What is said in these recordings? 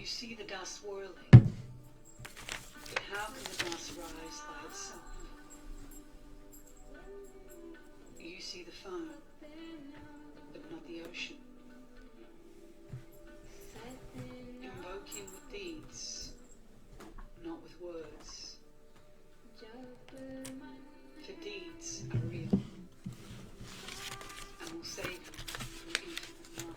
see the dust whirling, but how can the dust rise by itself? You see the foam, but not the ocean. Invoke him with deeds, not with words. For deeds are real and will save you from infinite life.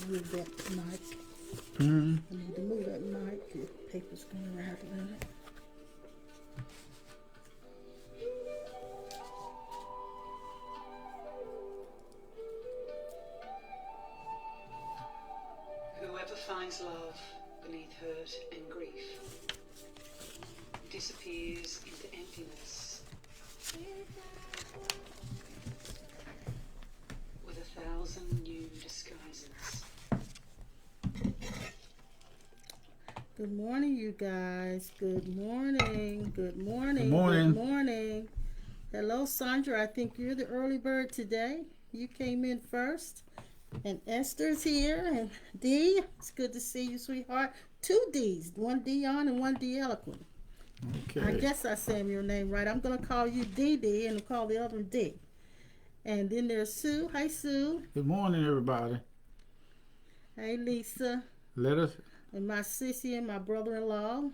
Move that mic. Mm-hmm. I need to move that mic. The paper's going around in it. Whoever finds love beneath hurt and grief disappears into emptiness with 1,000 new disguises. Good morning, you guys. Good morning. Good morning. Good morning. Good morning. Hello, Sandra. I think you're the early bird today. You came in first. And Esther's here. And Dee, it's good to see you, sweetheart. 2 D's. 1 Dion and 1 D Eloquent. Okay. I guess I said your name right. I'm going to call you Dee Dee and call the other one D. And then there's Sue. Hi, Sue. Good morning, everybody. Hey, Lisa. Let us. And my sissy and my brother-in-law.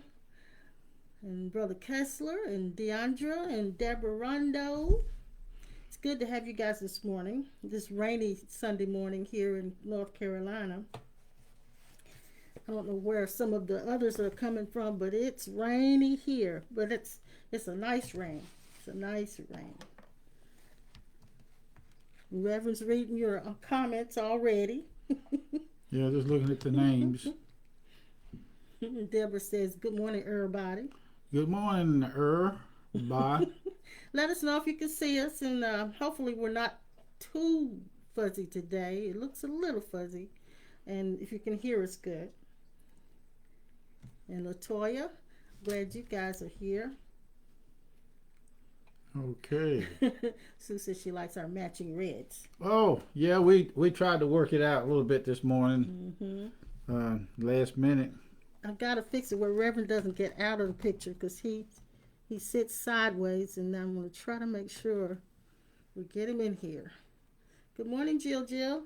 And Brother Kessler and Deandra and Deborah Rondo. It's good to have you guys this morning. This rainy Sunday morning here in North Carolina. I don't know where some of the others are coming from, but it's rainy here. But it's a nice rain. It's a nice rain. Reverend's reading your comments already. Yeah, just looking at the names. Deborah says, good morning, everybody. Good morning, bye. Let us know if you can see us, and hopefully we're not too fuzzy today. It looks a little fuzzy, and if you can hear us good. And Latoya, glad you guys are here. Okay. Sue says she likes our matching reds. Oh, yeah, we tried to work it out a little bit this morning. Mm-hmm. Last minute. I've got to fix it where Reverend doesn't get out of the picture because he sits sideways, and I'm going to try to make sure we get him in here. Good morning, Jill.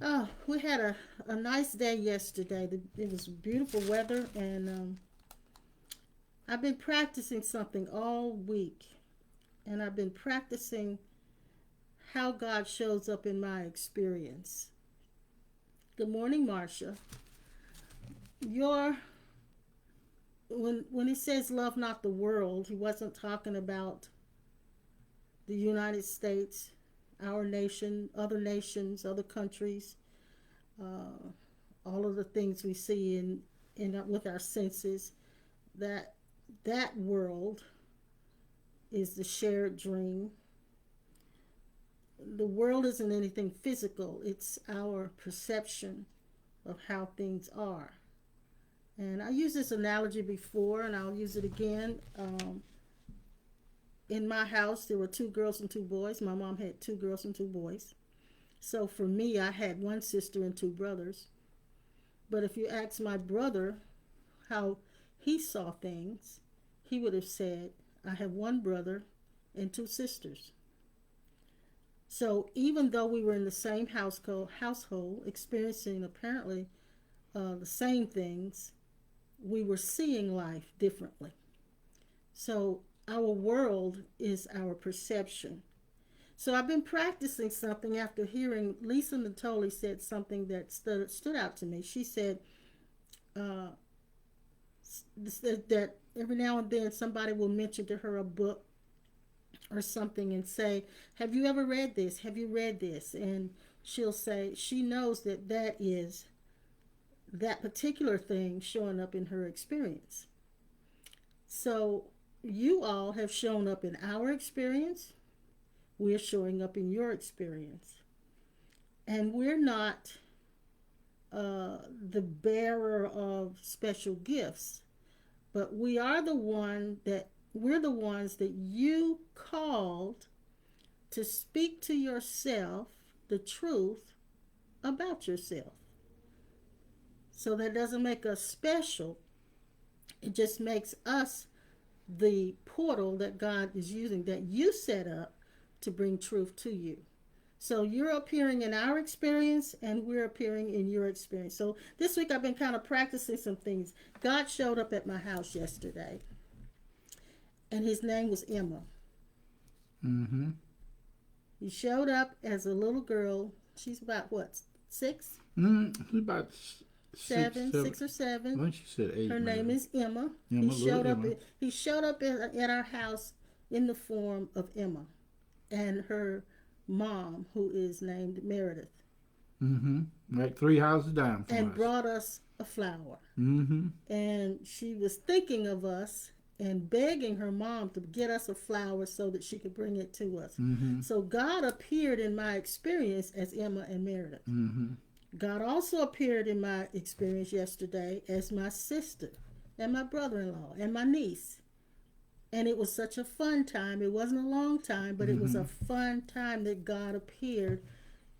Oh, we had a nice day yesterday. It was beautiful weather, and I've been practicing something all week, and I've been practicing how God shows up in my experience. Good morning, Marcia. When he says love not the world, he wasn't talking about the United States, our nation, other nations, other countries, all of the things we see in with our senses. That world is the shared dream. The world isn't anything physical. It's our perception of how things are. And I used this analogy before, and I'll use it again. In my house, there were 2 girls and 2 boys. My mom had 2 girls and 2 boys. So for me, I had 1 sister and 2 brothers. But if you ask my brother how he saw things, he would have said, I have 1 brother and 2 sisters. So even though we were in the same household experiencing apparently the same things, we were seeing life differently. So our world is our perception. So I've been practicing something after hearing Lisa Natoli said something that stood out to me. She said that every now and then somebody will mention to her a book or something and say, have you ever read this? Have you read this? And she'll say she knows that is that particular thing showing up in her experience. So you all have shown up in our experience. We're showing up in your experience. And we're not the bearer of special gifts. but we're the ones that you called to speak to yourself the truth about yourself. So that doesn't make us special. It just makes us the portal that God is using, that you set up to bring truth to you. So you're appearing in our experience and we're appearing in your experience. So this week I've been kind of practicing some things. God showed up at my house yesterday and his name was Emma. Mm-hmm. He showed up as a little girl. She's about what, 6? Mm-hmm. About Six or seven. When she said 8. Her name is Emma. Emma, He showed up at our house in the form of Emma, and her mom, who is named Meredith. Mm-hmm. Like 3 houses down from and us. brought us a flower. Mm-hmm. And she was thinking of us and begging her mom to get us a flower so that she could bring it to us. Mm-hmm. So God appeared in my experience as Emma and Meredith. Mm-hmm. God also appeared in my experience yesterday as my sister and my brother-in-law and my niece. And it was such a fun time. It wasn't a long time, but it was a fun time that God appeared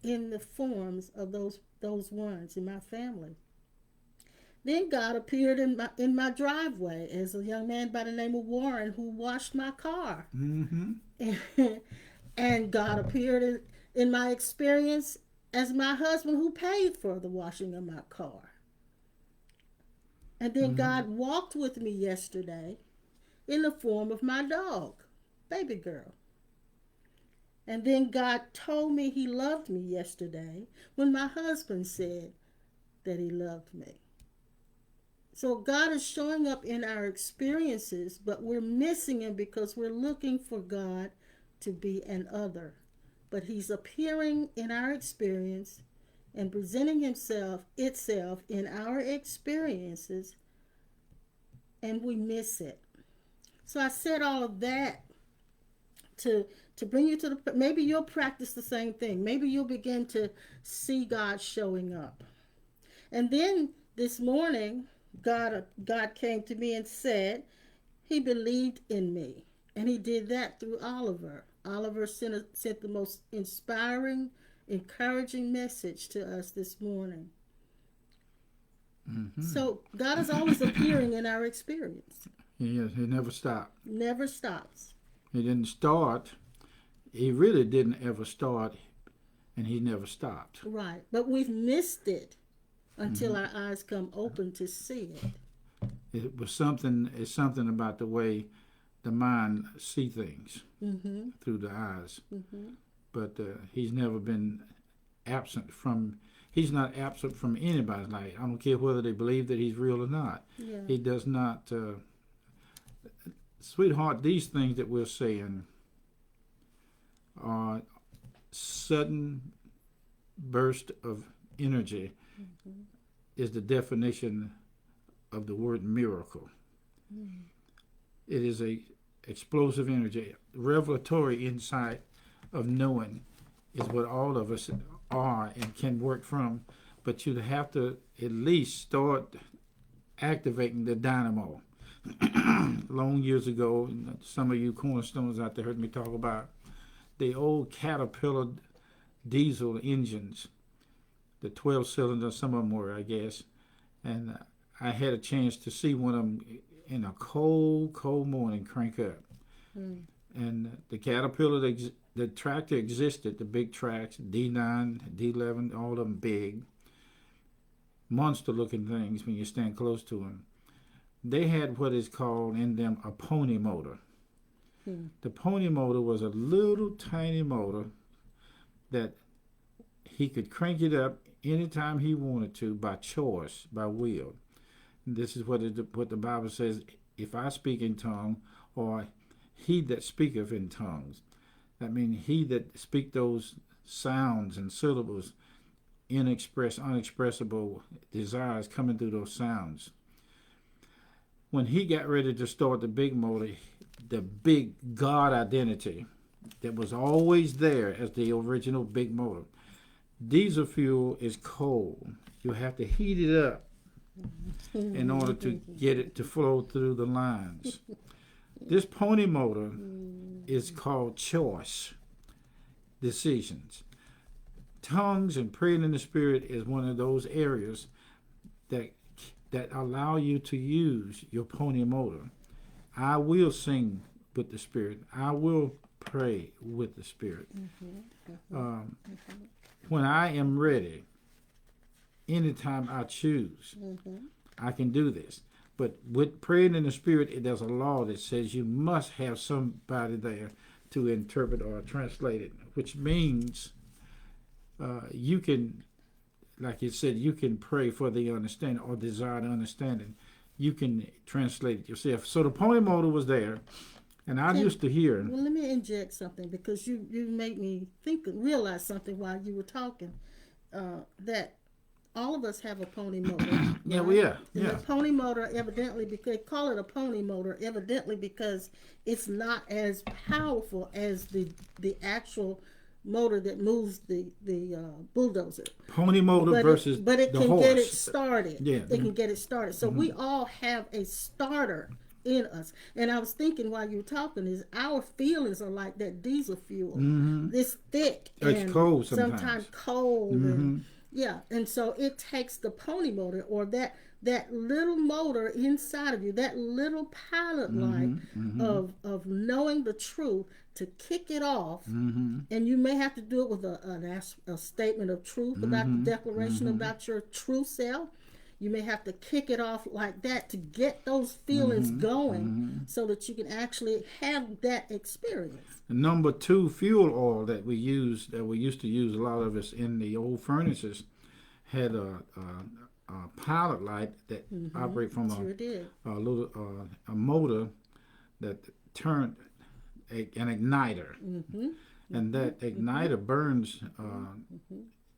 in the forms of those ones in my family. Then God appeared in my driveway as a young man by the name of Warren who washed my car. Mm-hmm. And God appeared in my experience as my husband who paid for the washing of my car. And then God walked with me yesterday in the form of my dog, baby girl. And then God told me he loved me yesterday when my husband said that he loved me. So God is showing up in our experiences, but we're missing him because we're looking for God to be an other. But he's appearing in our experience and presenting itself in our experiences, and we miss it. So I said all of that to bring you to the, maybe you'll practice the same thing. Maybe you'll begin to see God showing up. And then this morning, God came to me and said he believed in me. And he did that through Oliver. Oliver sent the most inspiring, encouraging message to us this morning. Mm-hmm. So God is always appearing in our experience. Yes, he never stopped. Never stops. He didn't start. He really didn't ever start, and he never stopped. Right. But we've missed it until our eyes come open to see it. It's something about the way the mind see things through the eyes. But he's never been absent from. He's not absent from anybody's life. I don't care whether they believe that he's real or not. Yeah. He does not. Sweetheart, these things that we're saying are sudden burst of energy. Is the definition of the word miracle. It is a explosive energy, revelatory insight of knowing is what all of us are and can work from, but you have to at least start activating the dynamo. Long years ago, some of you cornerstones out there heard me talk about the old Caterpillar diesel engines, the 12 cylinders, some of them were, I guess, and I had a chance to see one of them in a cold morning crank up. And the Caterpillar, the tractor existed, the big tracks, D9, D11, all of them big, monster-looking things when you stand close to them. They had what is called in them a pony motor. The pony motor was a little tiny motor that he could crank it up anytime he wanted to by choice, by will. And this is what the Bible says, if I speak in tongue, or he that speaketh in tongues. That means he that speak those sounds and syllables, unexpressible desires coming through those sounds. When he got ready to start the big motor, the big God identity that was always there as the original big motor. Diesel fuel is cold. You have to heat it up in order to get it to flow through the lines. This pony motor is called choice decisions. Tongues and praying in the Spirit is one of those areas that allow you to use your pony motor. I will sing with the Spirit. I will pray with the Spirit. When I am ready, anytime I choose, I can do this. But with praying in the Spirit, there's a law that says you must have somebody there to interpret or translate it, which means you can, like you said, you can pray for the understanding or desire the understanding. You can translate it yourself. So the pony motor was there, and I used to hear. Well, let me inject something because you made me realize something while you were talking. That all of us have a pony motor. Yeah, right? well, yeah. And the pony motor, evidently, because they call it a pony motor, evidently because it's not as powerful as the actual motor that moves the bulldozer. Pony motor versus but it the can horse. get it started. Yeah. It can get it started. So we all have a starter in us. And I was thinking while you were talking is our feelings are like that diesel fuel. This thick It's and cold sometimes. cold and yeah, and so it takes the pony motor or that little motor inside of you, that little pilot light of knowing the truth to kick it off. And you may have to do it with a statement of truth about the declaration about your true self. You may have to kick it off like that to get those feelings going so that you can actually have that experience. Number 2 fuel oil that we used to use, a lot of us in the old furnaces, had a pilot light that operate from a little a motor that turned an igniter, and that igniter burns.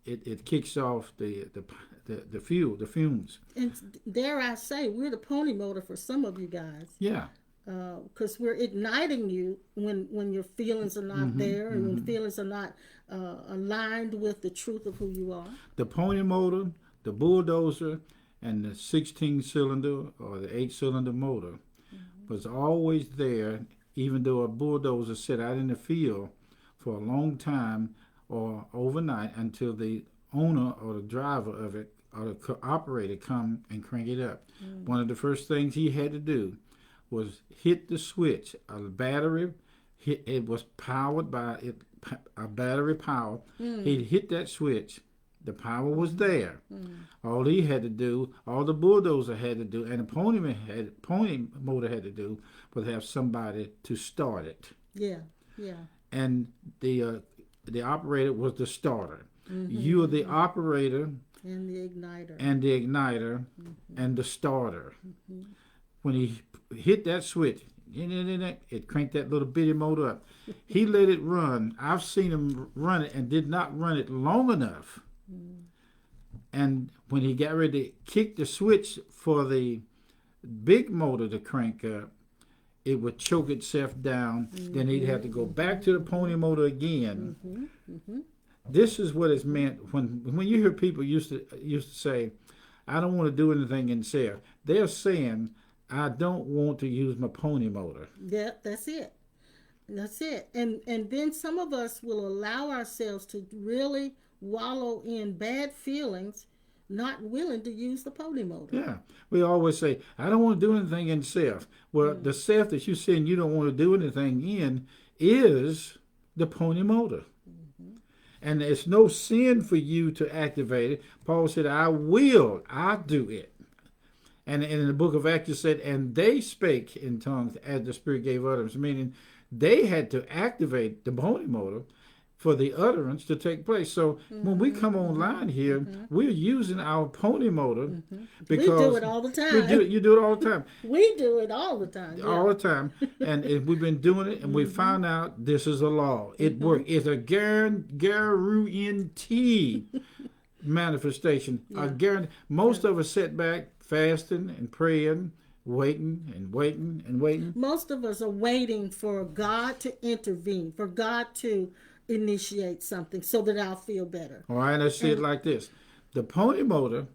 It kicks off the fuel, the fumes. And dare I say, we're the pony motor for some of you guys. Yeah. Because we're igniting you when your feelings are not there and when feelings are not aligned with the truth of who you are. The pony motor, the bulldozer, and the 16-cylinder or the 8-cylinder motor was always there, even though a bulldozer sat out in the field for a long time or overnight until the owner or the driver of it or the operator come and crank it up. One of the first things he had to do was hit the switch. A battery, it was powered by a battery power. He'd hit that switch. The power was there. All he had to do, all the bulldozer had to do, and the pony motor had to do, was have somebody to start it. Yeah. And the operator was the starter. You are the operator And the igniter. And the starter. When he hit that switch, it cranked that little bitty motor up. He let it run. I've seen him run it and did not run it long enough. And when he got ready to kick the switch for the big motor to crank up, it would choke itself down. Then he'd have to go back to the pony motor again. This is what it's meant when you hear people used to say, "I don't want to do anything in self." They're saying, "I don't want to use my pony motor." Yeah, that's it. That's it. And then some of us will allow ourselves to really wallow in bad feelings, not willing to use the pony motor. Yeah. We always say, "I don't want to do anything in self." Well, the self that you're saying you don't want to do anything in is the pony motor. And it's no sin for you to activate it. Paul said, I do it. And in the book of Acts, it said, and they spake in tongues as the Spirit gave utterance, meaning they had to activate the pony motor for the utterance to take place. So when we come online here, we're using our pony motor because we do it all the time. You do it all the time. We do it all the time. Yeah. All the time. And we've been doing it, and we found out this is a law. It works. It's a guarantee manifestation. Yeah. Most of us sit back fasting and praying, waiting and waiting and waiting. Most of us are waiting for God to intervene, for God to initiate something so that I'll feel better. All right, let's see it like this. The pony motor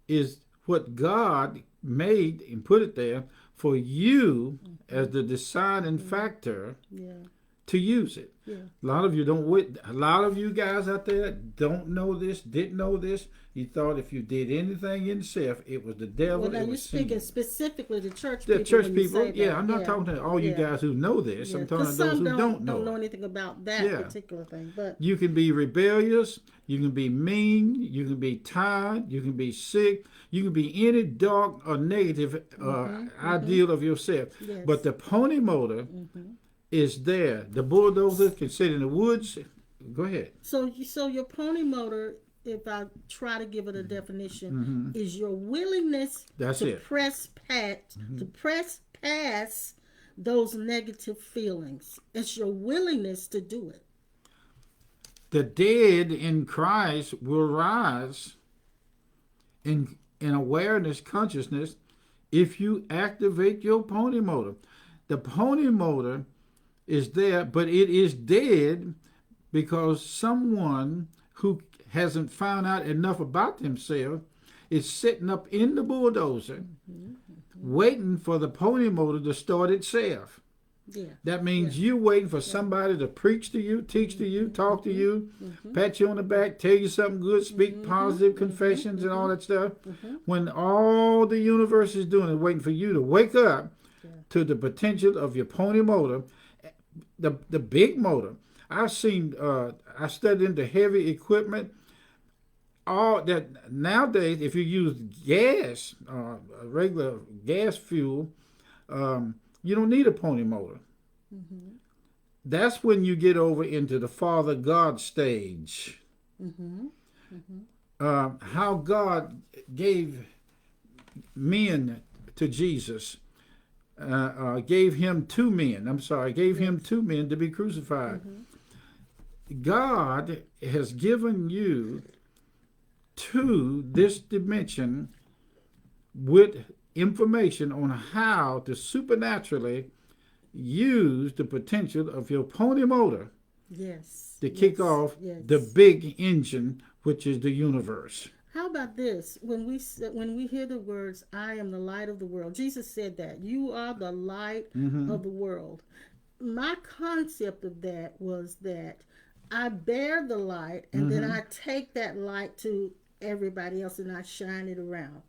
is what God made and put it there for you as the deciding factor Yeah. to use it. Yeah. A lot of you don't. A lot of you guys out there don't know this, didn't know this. You thought if you did anything in self, it was the devil. Well, now it you're was speaking sin. specifically to church The people. church when you people, say yeah. that. I'm not talking to all you guys who know this. I'm talking to those some who don't know know. anything about that Yeah. particular thing. But You can be rebellious. You can be mean. You can be tired. You can be sick. You can be any dark or negative ideal of yourself. yes. But the pony motor is there. The bulldozer can sit in the woods. Go ahead. so your pony motor, if I try to give it a definition, is your willingness That's to it. press past those negative feelings. It's your willingness to do it. The dead in Christ will rise in awareness, consciousness, if you activate your pony motor. The pony motor is there, but it is dead because someone who hasn't found out enough about themselves is sitting up in the bulldozer waiting for the pony motor to start itself. Yeah. That means you waiting for somebody to preach to you, teach to you, talk to you, pat you on the back, tell you something good, speak positive confessions and all that stuff. When all the universe is doing is waiting for you to wake up to the potential of your pony motor, the big motor. I've seen, I studied into heavy equipment. All that nowadays, if you use gas, regular gas fuel, you don't need a pony motor. That's when you get over into the Father God stage. How God gave men to Jesus, gave him two men to be crucified. God has given you to this dimension with information on how to supernaturally use the potential of your pony motor to kick off the big engine, which is the universe. How about this? When we hear the words, "I am the light of the world," Jesus said that you are the light of the world. My concept of that was that I bear the light, and then I take that light to everybody else, and I shine it around.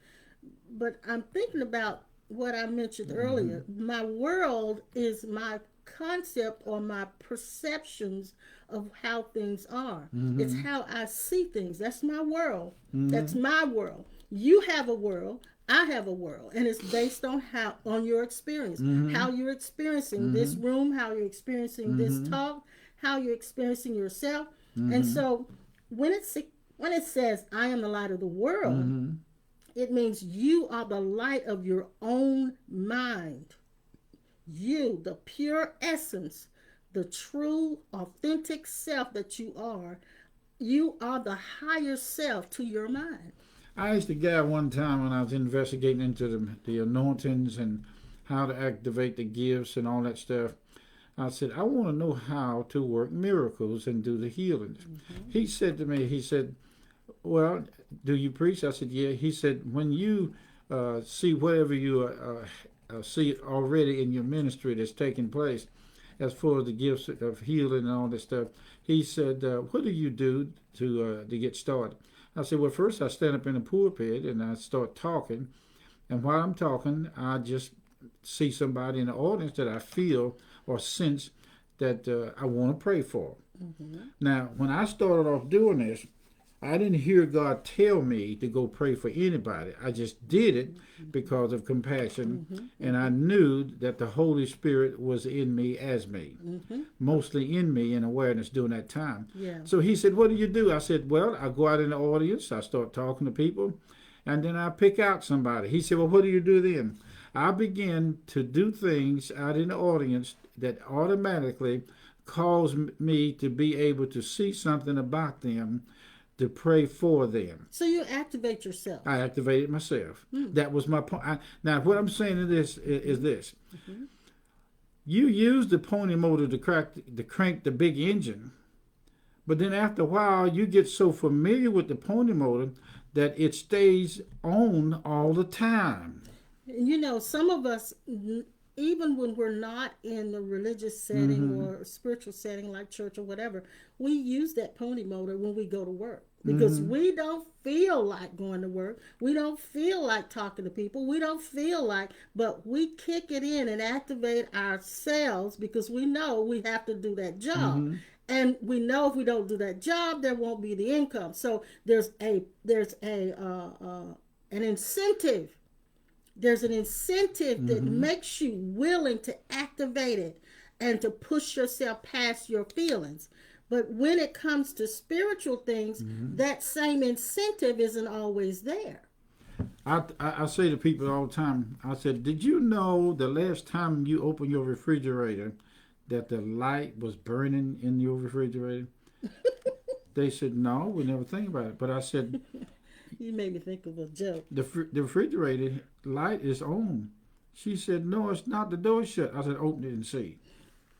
But I'm thinking about what I mentioned earlier. My world is my concept or my perceptions of how things are. It's how I see things. That's my world. That's my world. You have a world. I have a world, and it's based on your experience, how you're experiencing this room, how you're experiencing this talk, how you're experiencing yourself. And so when it says, "I am the light of the world," it means you are the light of your own mind. You, the pure essence, the true, authentic self that you are the higher self to your mind. I asked a guy one time when I was investigating into the anointings and how to activate the gifts and all that stuff. I said, I want to know how to work miracles and do the healings. He said to me, well, do you preach? I said, yeah. He said, when you see whatever you see already in your ministry that's taking place, as far as the gifts of healing and all that stuff, he said, what do you do to get started? I said, well, first I stand up in the pulpit and I start talking. And while I'm talking, I just see somebody in the audience that I feel or sense that I want to pray for. Now, when I started off doing this, I didn't hear God tell me to go pray for anybody. I just did it because of compassion, and I knew that the Holy Spirit was in me as me, mostly in me in awareness during that time. Yeah. So he said, what do you do? I said, well, I go out in the audience, I start talking to people, and then I pick out somebody. He said, well, what do you do then? I begin to do things out in the audience that automatically cause me to be able to see something about them, to pray for them. So you activate yourself. I activated myself. That was my point. Now, what I'm saying is this. You use the pony motor to crank the big engine, but then after a while, you get so familiar with the pony motor that it stays on all the time. You know, some of us, even when we're not in the religious setting or spiritual setting like church or whatever, we use that pony motor when we go to work because we don't feel like going to work. We don't feel like talking to people. We don't feel like, but we kick it in and activate ourselves because we know we have to do that job. And we know if we don't do that job, there won't be the income. So there's an incentive. There's an incentive that makes you willing to activate it and to push yourself past your feelings. But when it comes to spiritual things, that same incentive isn't always there. I say to people all the time, I said, did you know the last time you opened your refrigerator that the light was burning in your refrigerator? They said, no, we never think about it. But I said, You made me think of a joke. the refrigerator light is on. She said, no, it's not. The door's shut. I said, open it and see.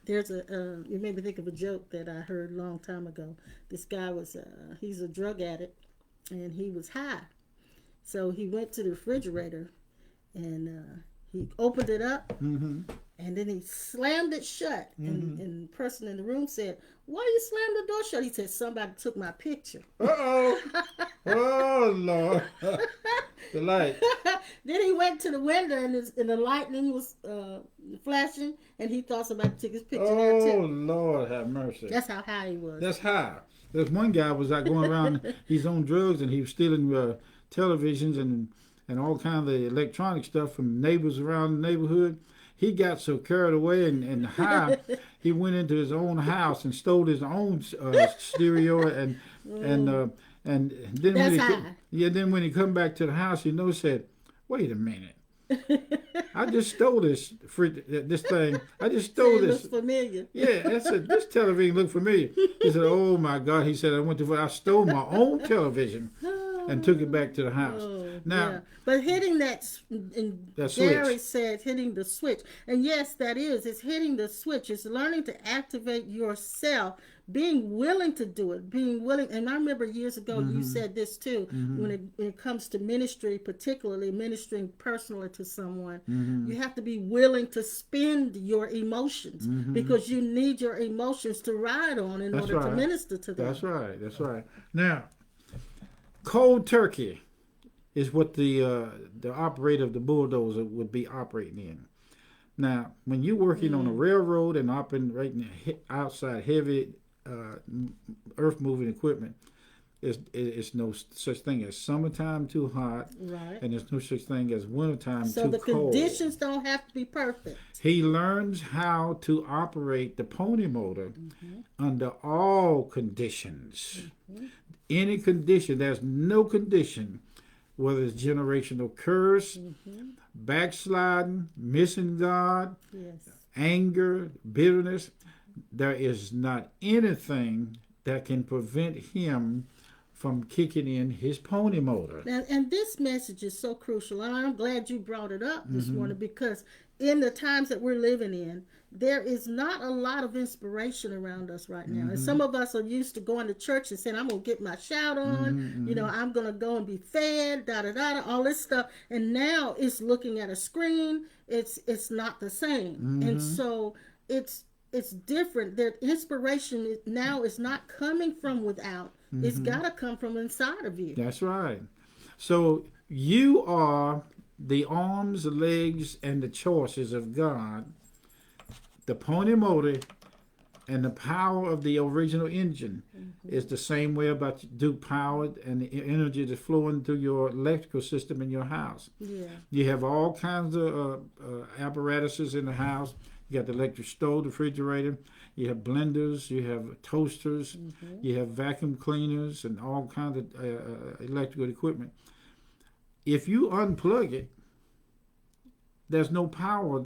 You made me think of a joke that I heard a long time ago. This guy he's a drug addict, and he was high. So he went to the refrigerator, and he opened it up, and then he slammed it shut. And the person in the room said, why you slam the door shut? He said, somebody took my picture. Uh-oh. Oh, Lord. The light. Then he went to the window, and the lightning was flashing, and he thought somebody took his picture there Oh, too. Lord, have mercy. That's how high he was. That's high. There's one guy was out going around, he's on drugs, and he was stealing televisions and all kinds of electronic stuff from neighbors around the neighborhood. He got so carried away and high, he went into his own house and stole his own stereo and then then when he come back to the house, said, "Wait a minute, I just stole this thing. I just stole It this. looks familiar. Yeah, I said, this television looked familiar." He said, "Oh my God," he said, I stole my own television and took it back to the house." Now, but hitting that Gary said hitting the switch, and yes, it's hitting the switch. It's learning to activate yourself, being willing to do it, being willing. And I remember years ago you said this too, when it comes to ministry, particularly ministering personally to someone, you have to be willing to spend your emotions because you need your emotions to ride on in order to minister to them. That's right. Now, cold turkey is what the operator of the bulldozer would be operating in. Now, when you're working on a railroad and operating outside heavy earth-moving equipment, it's no such thing as summertime too hot, and there's no such thing as wintertime too cold. So the conditions don't have to be perfect. He learns how to operate the pony motor under all conditions. Any condition, there's no condition, whether it's generational curse, backsliding, missing God, anger, bitterness, there is not anything that can prevent him from kicking in his pony motor. And this message is so crucial, and I'm glad you brought it up this morning, because in the times that we're living in, there is not a lot of inspiration around us right now. And some of us are used to going to church and saying, I'm going to get my shout on, I'm going to go and be fed, all this stuff. And now it's looking at a screen. It's not the same. And so it's different. That inspiration now is not coming from without. It's got to come from inside of you. That's right. So you are the arms, the legs, and the choices of God. The pony motor and the power of the original engine is the same way about do power and the energy that's flowing through your electrical system in your house. Yeah. You have all kinds of apparatuses in the house. You got the electric stove, the refrigerator. You have blenders. You have toasters. You have vacuum cleaners and all kinds of electrical equipment. If you unplug it, there's no power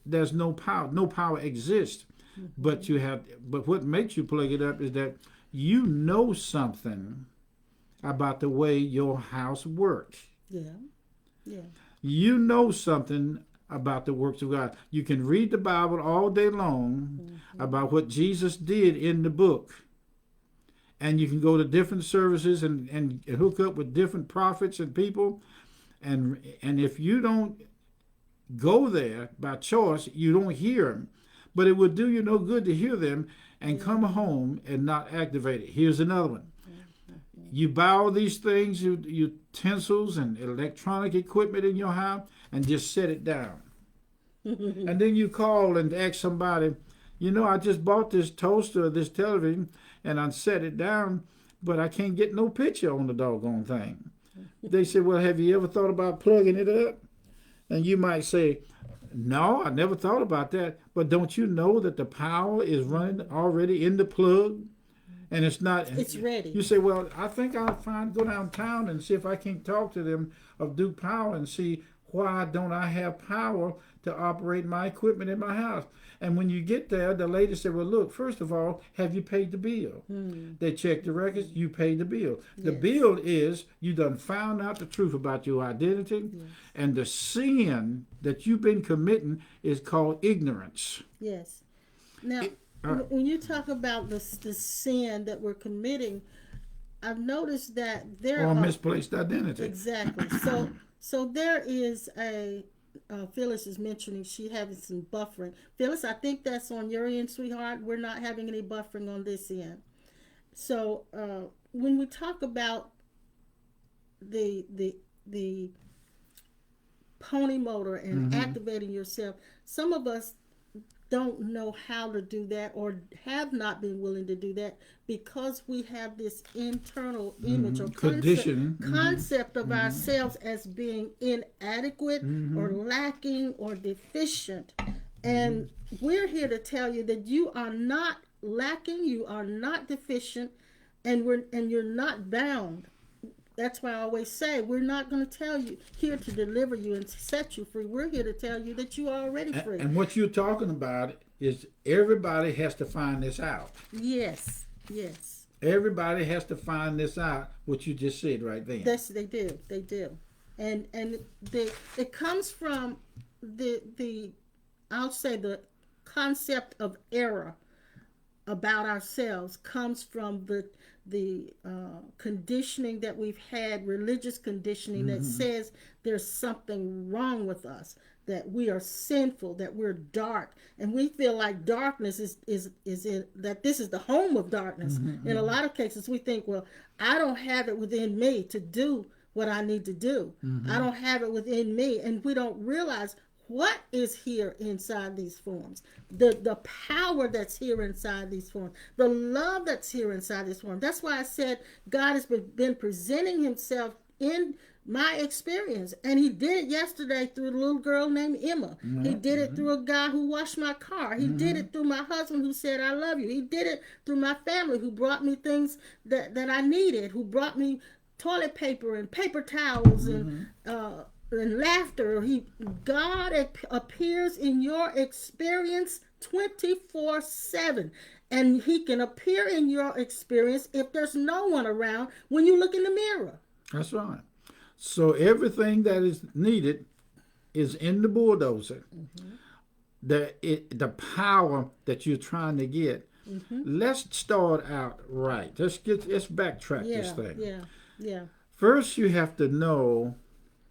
There's no power. No power exists. But what makes you plug it up is that you know something about the way your house works. Yeah. You know something about the works of God. You can read the Bible all day long about what Jesus did in the book, and you can go to different services and hook up with different prophets and people, and if you don't go there by choice, you don't hear them. But it would do you no good to hear them and come home and not activate it. Here's another one. You buy all these things, utensils and electronic equipment in your house, and just set it down. And then you call and ask somebody, I just bought this toaster or this television, and I set it down, but I can't get no picture on the doggone thing. They say, well, have you ever thought about plugging it up? And you might say, no, I never thought about that. But don't you know that the power is running already in the plug? And it's not. It's ready. You say, well, I think I'll go downtown and see if I can talk to them of Duke Power and see why don't I have power to operate my equipment in my house. And when you get there, the lady said, well, look, first of all, have you paid the bill? They check the records, you paid the bill. The bill is you done found out the truth about your identity, and the sin that you've been committing is called ignorance. Yes. Now, when you talk about the sin that we're committing, I've noticed that there or are misplaced identity. Exactly. So there is a Phyllis is mentioning she having some buffering. Phyllis, I think that's on your end, sweetheart. We're not having any buffering on this end. So when we talk about the pony motor and activating yourself, some of us don't know how to do that or have not been willing to do that because we have this internal image or concept of ourselves as being inadequate or lacking or deficient. And we're here to tell you that you are not lacking, you are not deficient, and you're not bound. That's why I always say we're not going to tell you here to deliver you and set you free. We're here to tell you that you are already free. And what you're talking about is everybody has to find this out. Yes, yes. Everybody has to find this out, what you just said right there. Yes, they do. They do. And it comes from the I'll say the concept of error about ourselves comes from the conditioning that we've had, religious conditioning that says there's something wrong with us, that we are sinful, that we're dark, and we feel like darkness is in, that this is the home of darkness. In a lot of cases, we think, well, I don't have it within me to do what I need to do. I don't have it within me, and we don't realize what is here inside these forms, the power that's here inside these forms, the love that's here inside this form. That's why I said God has been presenting himself in my experience, and he did it yesterday through a little girl named Emma. He did it through a guy who washed my car. He did it through my husband who said I love you. He did it through my family who brought me things that I needed, who brought me toilet paper and paper towels and laughter. God appears in your experience 24/7, and he can appear in your experience if there's no one around when you look in the mirror. That's right. So everything that is needed is in the bulldozer. The power that you're trying to get. Let's start out right. Let's backtrack this thing. Yeah. First, you have to know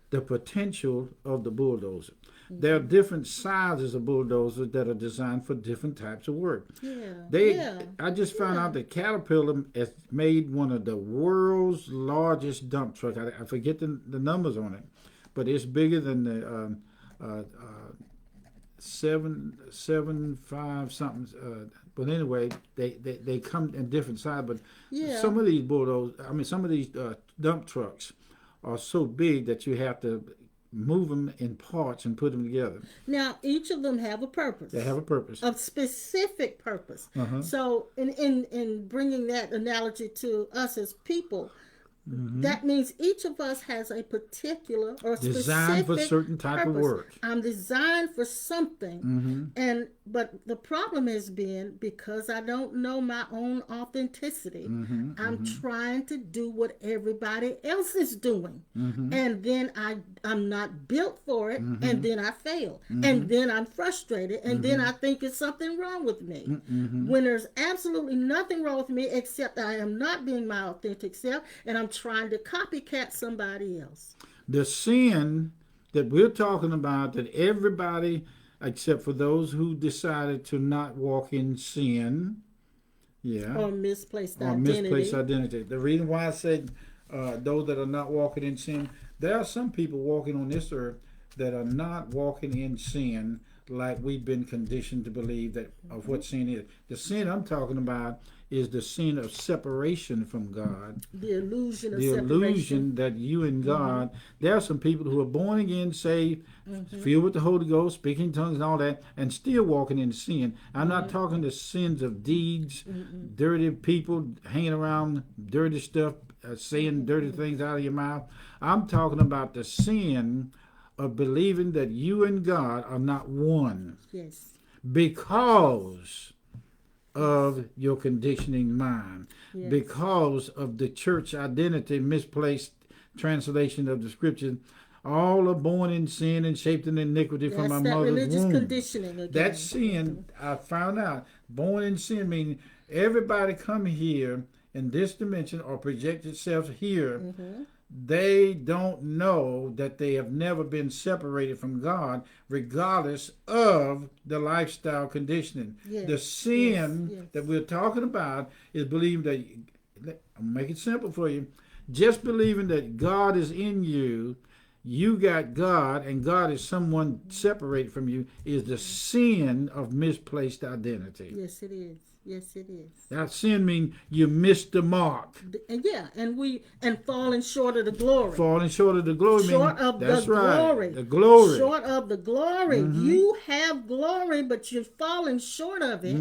the potential of the bulldozer. There are different sizes of bulldozers that are designed for different types of work. I just found out that Caterpillar has made one of the world's largest dump trucks. I forget the numbers on it, but it's bigger than the 775 something. But anyway, they come in different sizes. But some of these some of these dump trucks are so big that you have to move them in parts and put them together. Now, each of them have a purpose. They have a purpose. A specific purpose. So, in bringing that analogy to us as people, That means each of us has a particular or Designed for specific certain type of purpose. work. I'm designed for something. But the problem has been because I don't know my own authenticity. I'm trying to do what everybody else is doing. And then I'm not built for it, and then I fail. And then I'm frustrated, and then I think it's something wrong with me. When there's absolutely nothing wrong with me except I am not being my authentic self, and I'm trying to copycat somebody else. The sin that we're talking about, that everybody, except for those who decided to not walk in sin, Or misplaced or identity. misplaced identity. The reason why I said those that are not walking in sin, there are some people walking on this earth that are not walking in sin like we've been conditioned to believe that of what sin is. The sin I'm talking about is the sin of separation from God. The illusion of The separation. illusion that you and God, there are some people who are born again, saved, filled with the Holy Ghost, speaking tongues and all that, and still walking in sin. I'm not talking the sins of deeds, dirty people hanging around dirty stuff, saying dirty things out of your mouth. I'm talking about the sin of believing that you and God are not one. Yes. Because of your conditioning mind, Yes. because of the church identity, misplaced translation of the scripture. All are born in sin and shaped in iniquity from That's our that mother's religious womb. conditioning again. That sin, I found out, born in sin meaning everybody come here in this dimension or project itself here. They don't know that they have never been separated from God, regardless of the lifestyle conditioning. Yes, The sin yes. that we're talking about is believing that, I'll make it simple for you, just believing that God is in you, you got God, and God is someone separated from you, is the sin of misplaced identity. Yes, it is. Yes, it is. That sin means you missed the mark. And and falling short of the glory. Falling short of the glory. Short of that's the right. glory. The glory. Short of the glory. You have glory, but you're falling short of it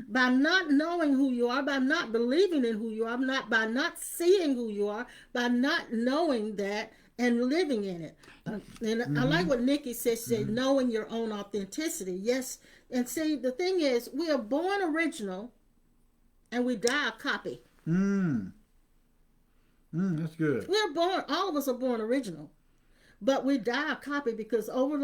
by not knowing who you are, by not believing in who you are, by not seeing who you are, by not knowing that and living in it. And I like what Nikki said, knowing your own authenticity. Yes. And see, the thing is, we are born original and we die a copy. That's good. We are born, all of us are born original. But we die a copy because over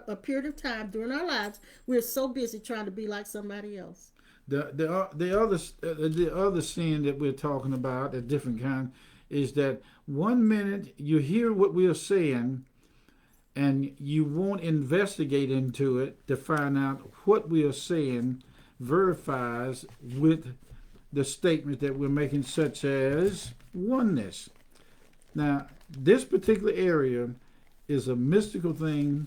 a period of time during our lives, we're so busy trying to be like somebody else. The other sin that we're talking about, a different kind, is that 1 minute you hear what we are saying and you won't investigate into it to find out what we are saying verifies with the statements that we're making, such as oneness. Now, this particular area is a mystical thing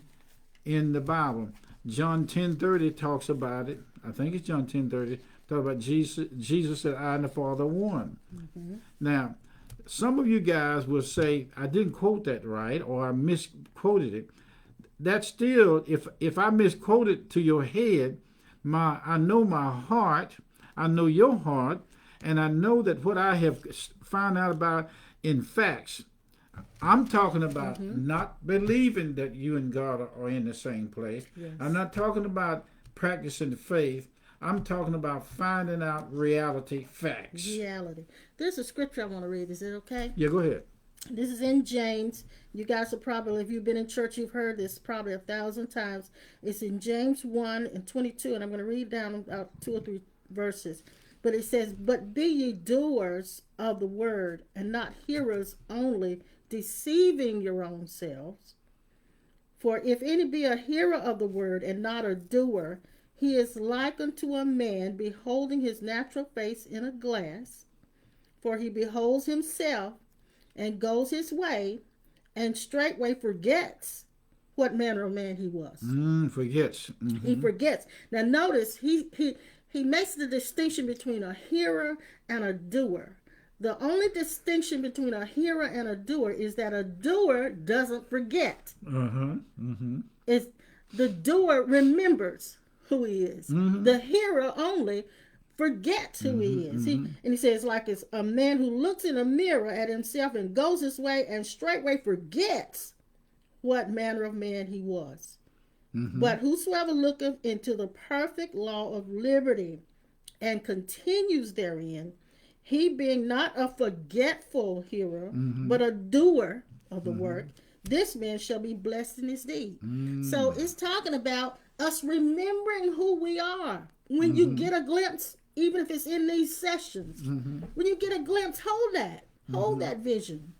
in the Bible. John 10:30 talks about it. I think it's John 10:30. Talk about Jesus. Jesus said, "I and the Father are one." Now, some of you guys will say, "I didn't quote that right," or "I misquoted it." That's still, if I misquoted to your head, I know my heart, I know your heart, and I know that what I have found out about in facts. I'm talking about not believing that you and God are in the same place. Yes. I'm not talking about practicing faith. I'm talking about finding out reality, facts. Reality. There's a scripture I want to read. Is it okay? Yeah, go ahead. This is in James. You guys are probably, if you've been in church, you've heard this probably 1,000 times. It's in James 1:22, and I'm going to read down about 2 or 3 verses. But it says, "But be ye doers of the word, and not hearers only, deceiving your own selves. For if any be a hearer of the word, and not a doer, he is like unto a man beholding his natural face in a glass. For he beholds himself, and goes his way, and straightway forgets what manner of man he was." Forgets. He forgets. Now notice, he makes the distinction between a hearer and a doer. The only distinction between a hearer and a doer is that a doer doesn't forget. It's the doer remembers who he is. The hearer only forgets who he is. And he says, like it's a man who looks in a mirror at himself and goes his way and straightway forgets what manner of man he was. But whosoever looketh into the perfect law of liberty and continues therein, he being not a forgetful hearer, but a doer of the work, this man shall be blessed in his deed. So it's talking about us remembering who we are. When you get a glimpse, even if it's in these sessions, when you get a glimpse, hold that. Hold that vision.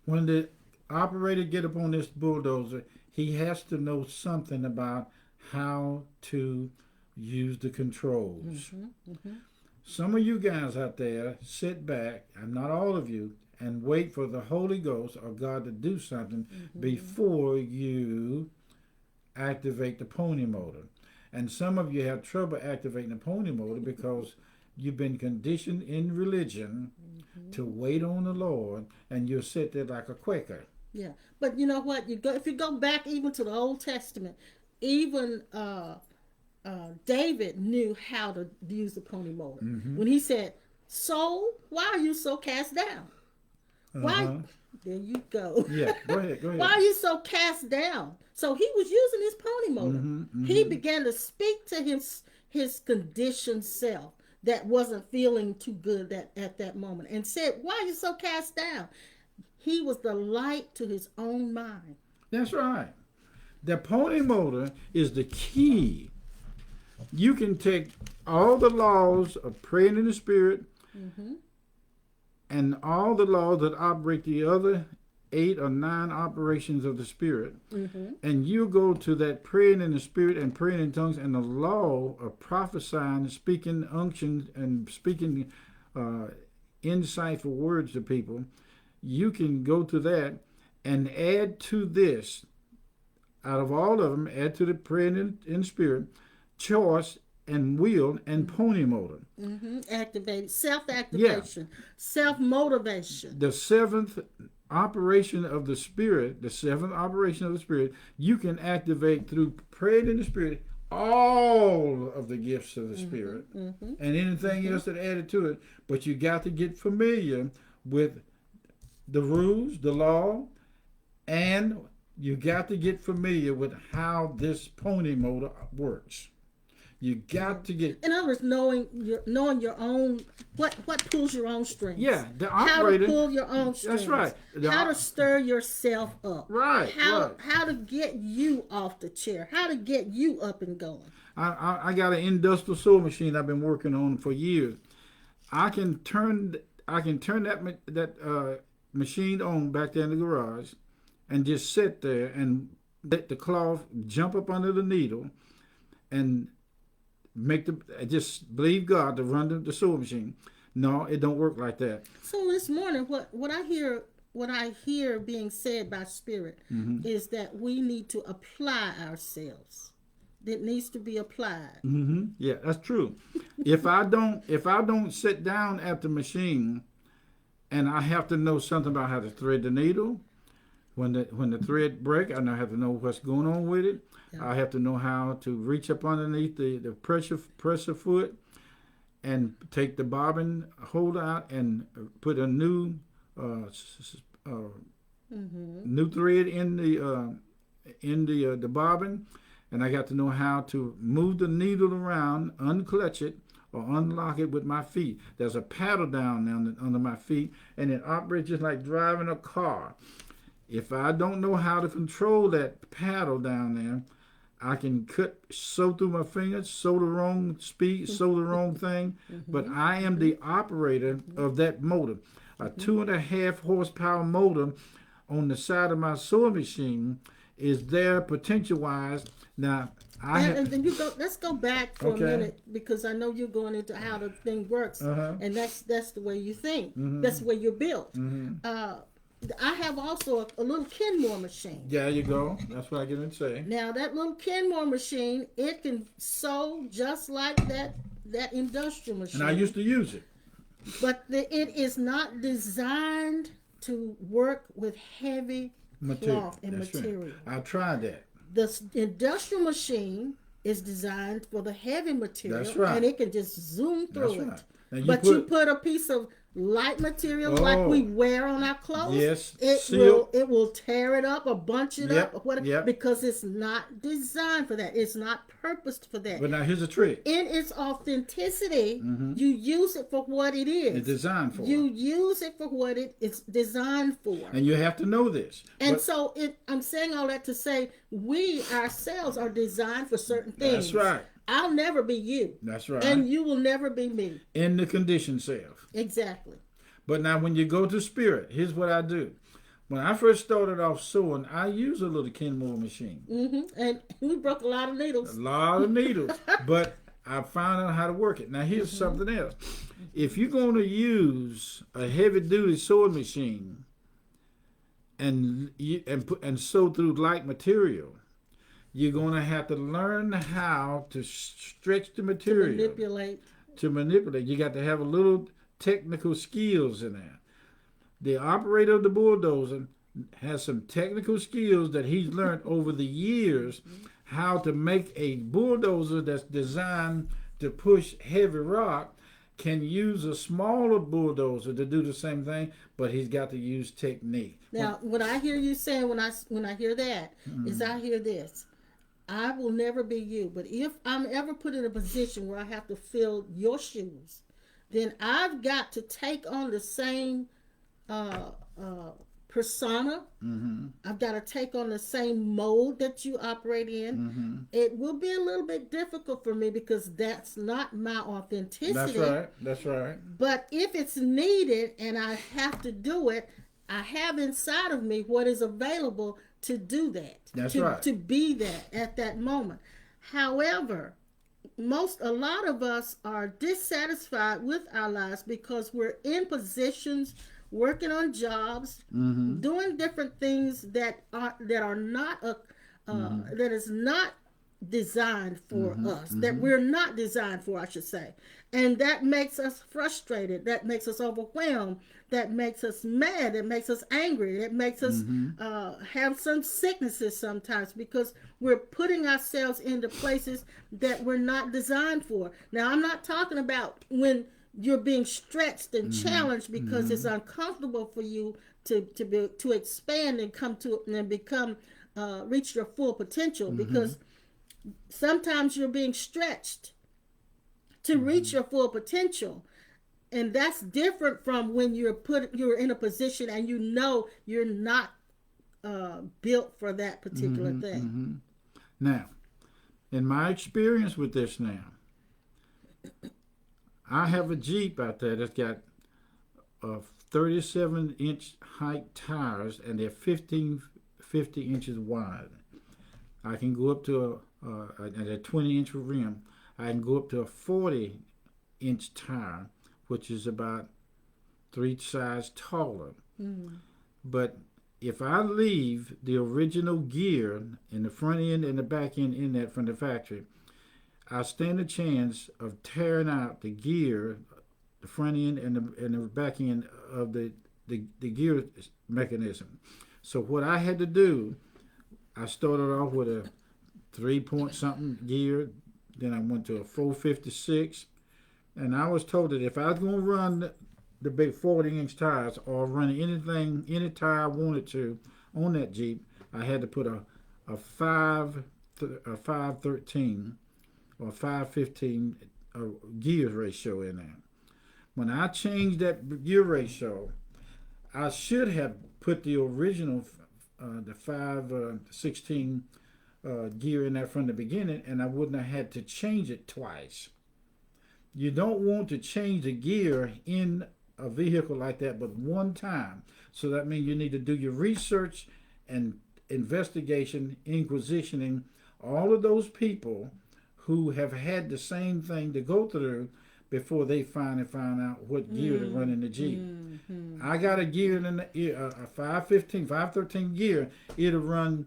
When the operator get up on this bulldozer, he has to know something about how to use the controls. Some of you guys out there sit back, and not all of you, and wait for the Holy Ghost or God to do something before you activate the pony motor. And some of you have trouble activating the pony motor because you've been conditioned in religion to wait on the Lord, and you'll sit there like a Quaker. Yeah, but you know what? If you go back even to the Old Testament, even David knew how to use the pony motor. When he said, "Soul, why are you so cast down? Why?" There you go. Yeah, go ahead. Why are you so cast down? So he was using his pony motor. He began to speak to his conditioned self that wasn't feeling too good at that moment, and said, "Why are you so cast down?" He was the light to his own mind. That's right. The pony motor is the key. You can take all the laws of praying in the Spirit and all the laws that operate the other 8 or 9 operations of the Spirit, and you go to that praying in the Spirit and praying in tongues and the law of prophesying, speaking unctions, and speaking insightful words to people. You can go to that and add to this, out of all of them, add to the praying in spirit, choice and will and pony motor. Activate, self-activation, self-motivation. The 7th operation of the Spirit, you can activate through praying in the Spirit all of the gifts of the Spirit and anything else that added to it. But you got to get familiar with the rules, the law, and you got to get familiar with how this pony motor works. You got to get. In other words, knowing your own what pulls your own strings. Yeah, the operator. How to pull your own strings. That's right. How to stir yourself up. Right. How to get you off the chair. How to get you up and going. I got an industrial sewing machine I've been working on for years. I can turn that machine on back there in the garage, and just sit there and let the cloth jump up under the needle, and just believe God to run the sewing machine. No, it don't work like that. So this morning, what I hear being said by Spirit is that we need to apply ourselves. It needs to be applied. Yeah, that's true. If I don't sit down at the machine, and I have to know something about how to thread the needle, when the thread break, I have to know what's going on with it. Yeah. I have to know how to reach up underneath the pressure foot and take the bobbin holder out and put a new new thread in the bobbin, and I got to know how to move the needle around, unclutch it, or unlock it with my feet. There's a paddle down under my feet, and it operates just like driving a car. If I don't know how to control that paddle down there, I can sew through my fingers, sew the wrong speed, sew the wrong thing. But I am the operator of that motor. A 2.5 horsepower motor on the side of my sewing machine is there potential-wise. Now, let's go back for a minute, because I know you're going into how the thing works, and that's the way you think. That's the way you're built. I have also a little Kenmore machine. There you go. That's what I get to say. Now that little Kenmore machine, it can sew just like that industrial machine. And I used to use it. But it is not designed to work with heavy cloth and material. Right. I tried that. The industrial machine is designed for the heavy material. That's right. And it can just zoom through That's it. right. Now But you put a piece of light material like we wear on our clothes, yes, it will tear it up or bunch it up or whatever, yep. because it's not designed for that. It's not purposed for that. But now here's a trick. In its authenticity, you use it for what it is. It's designed for. You use it for what it's designed for. And you have to know this. And so I'm saying all that to say we ourselves are designed for certain things. That's right. I'll never be you. That's right. And you will never be me. In the conditioned self. Exactly. But now when you go to spirit, here's what I do. When I first started off sewing, I used a little Kenmore machine. And we broke a lot of needles. A lot of needles. But I found out how to work it. Now here's something else. If you're going to use a heavy-duty sewing machine and sew through light material, you're going to have to learn how to stretch the material. To manipulate. You got to have a little technical skills in there. The operator of the bulldozer has some technical skills that he's learned over the years how to make a bulldozer that's designed to push heavy rock can use a smaller bulldozer to do the same thing, but he's got to use technique. Now, what I hear you saying when I hear that is I hear this. I will never be you, but if I'm ever put in a position where I have to fill your shoes, then I've got to take on the same persona. I've got to take on the same mode that you operate in. It will be a little bit difficult for me because that's not my authenticity. That's right. But if it's needed and I have to do it, I have inside of me what is available to do that. That's right. To be that at that moment. However, a lot of us are dissatisfied with our lives because we're in positions, working on jobs, doing different things that are not that is not designed for us, that we're not designed for, I should say. And that makes us frustrated, that makes us overwhelmed, that makes us mad, that makes us angry, that makes us have some sicknesses sometimes because we're putting ourselves into places that we're not designed for. Now, I'm not talking about when you're being stretched and challenged because it's uncomfortable for you to expand and come to and become reach your full potential, because sometimes you're being stretched to reach your full potential, and that's different from when you're in a position and you know you're not built for that particular thing. Now, in my experience with this now, I have a Jeep out there that's got 37-inch height tires, and they're 50 inches wide. I can go up to a 20-inch rim. I can go up to a 40-inch tire, which is about 3 sizes taller. But if I leave the original gear in the front end and the back end in that from the factory, I stand a chance of tearing out the gear, the front end and the back end of the gear mechanism. So what I had to do, I started off with a 3-point-something gear, then I went to a 456, and I was told that if I was going to run the big 40-inch tires or run any tire I wanted to on that Jeep, I had to put a 513 or 515 gear ratio in there. When I changed that gear ratio, I should have put the original the 516 gear in there from the beginning, and I wouldn't have had to change it twice. You don't want to change the gear in a vehicle like that but one time. So that means you need to do your research and investigation, inquisitioning, all of those people who have had the same thing to go through before they finally find out what gear to run in the Jeep. I got a gear in a 513 gear. It'll run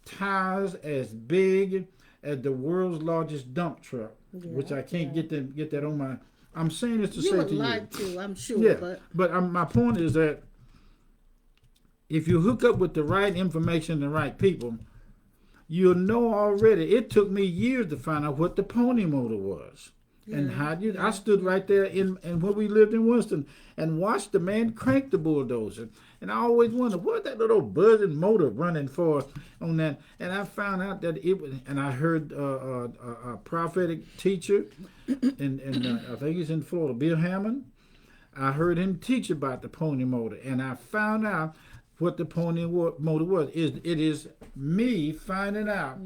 tires as big as the world's largest dump truck, which I can't get that on my. I'm saying this to say to you. You would like to, I'm sure. Yeah, but my point is that if you hook up with the right information and the right people, you'll know already. It took me years to find out what the pony motor was. And how you? I stood right there in when we lived in Winston and watched the man crank the bulldozer. And I always wondered what that little buzzing motor running for on that. And I found out that it was. And I heard a prophetic teacher, and I think he's in Florida, Bill Hammond. I heard him teach about the pony motor, and I found out what the pony motor was. It is me finding out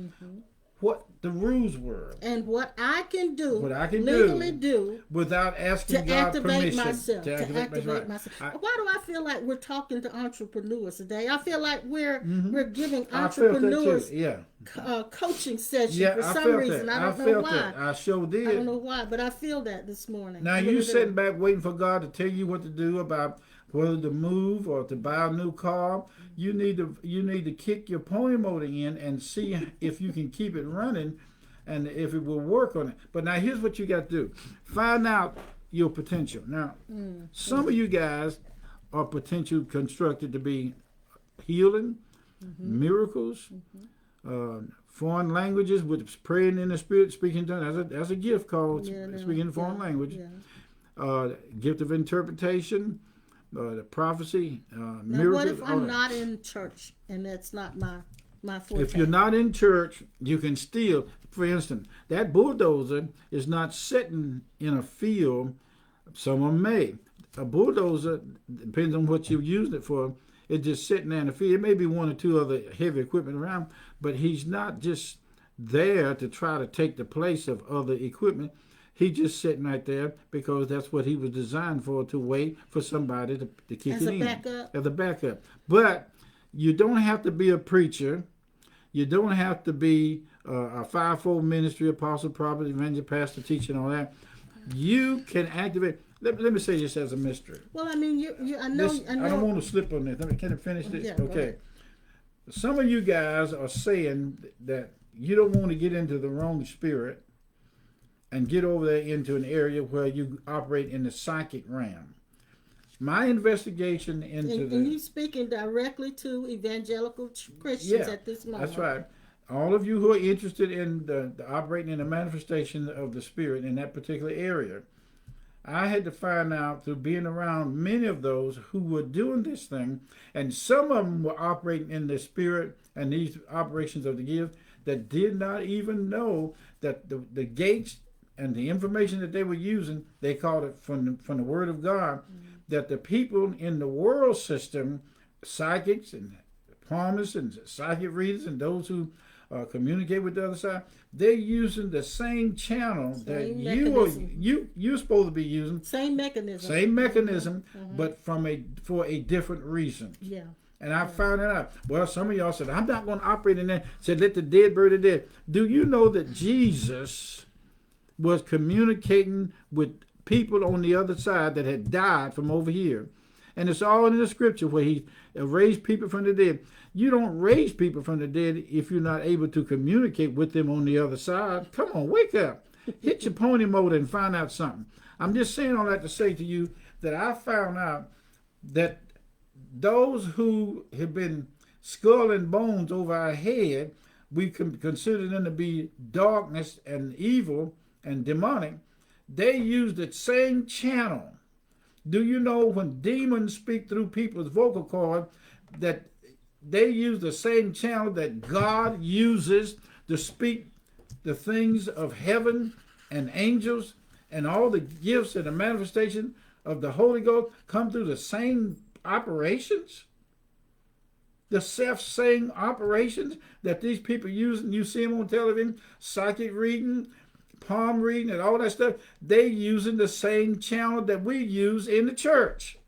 what the rules were and what I can do, legally do without asking to God activate permission. myself. To activate myself. Why do I feel like we're talking to entrepreneurs today? I feel like we're giving entrepreneurs coaching session for some reason. I don't know why. I sure did. I don't know why, but I feel that this morning. Now you sitting back waiting for God to tell you what to do about whether to move or to buy a new car. You need to kick your pony motor in and see if you can keep it running and if it will work on it. But now here's what you got to do. Find out your potential. Now, some of you guys are potential constructed to be healing, miracles, foreign languages with praying in the spirit, speaking tongues. That's a gift called speaking in foreign language. Gift of interpretation. The prophecy, now, miracles. what if I'm not in church and that's not my forte? If you're not in church, you can still, for instance, that bulldozer is not sitting in a field. Some of them may. A bulldozer, depends on what you're using it for, it's just sitting there in the field. It may be one or two other heavy equipment around, but he's not just there to try to take the place of other equipment. He's just sitting right there because that's what he was designed for, to wait for somebody to kick it in. As a backup. But you don't have to be a preacher. You don't have to be a fivefold ministry, apostle, prophet, evangelist, pastor, teacher, and all that. You can activate. Let me say this as a mystery. Well, I mean, I know. I don't want to slip on this. Can I finish this? Yeah, okay. Some of you guys are saying that you don't want to get into the wrong spirit and get over there into an area where you operate in the psychic realm. My investigation into and you're speaking directly to evangelical Christians at this moment. That's right. All of you who are interested in the operating in the manifestation of the Spirit in that particular area, I had to find out through being around many of those who were doing this thing, and some of them were operating in the Spirit and these operations of the gift that did not even know that the gates and the information that they were using, they called it from the Word of God, that the people in the world system, psychics and palmists and psychic readers and those who communicate with the other side, they're using the same channel that you're supposed to be using. Same mechanism. But for a different reason. Yeah. And I found it out. Well, some of y'all said, I'm not going to operate in that. Said, let the dead bury the dead. Do you know that Jesus was communicating with people on the other side that had died from over here? And it's all in the scripture where he raised people from the dead. You don't raise people from the dead if you're not able to communicate with them on the other side. Come on, wake up. Hit your pony motor and find out something. I'm just saying all that to say to you that I found out that those who have been skull and bones over our head, we consider them to be darkness and evil and demonic. They use the same channel. Do you know when demons speak through people's vocal cord that they use the same channel that God uses to speak the things of heaven and angels, and all the gifts and the manifestation of the Holy Ghost come through the same operations? The self-same operations that these people use, and you see them on television, psychic reading, palm reading, and all that stuff, they using the same channel that we use in the church.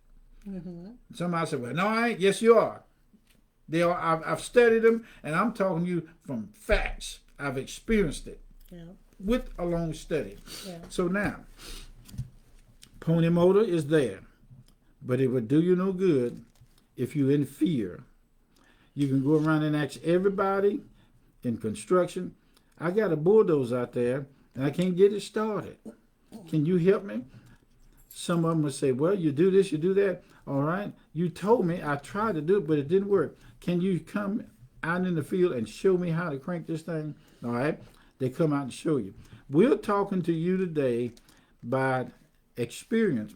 Somebody said, well, no, I ain't. Yes, you are. They are. I've studied them, and I'm talking to you from facts. I've experienced it with a long study. So now, pony motor is there, but it would do you no good if you're in fear. You can go around and ask everybody in construction, I got a bulldozer out there, and I can't get it started. Can you help me? Some of them would say, well, you do this, you do that. All right. You told me, I tried to do it, but it didn't work. Can you come out in the field and show me how to crank this thing, all right, they come out and show you. We're talking to you today by experience.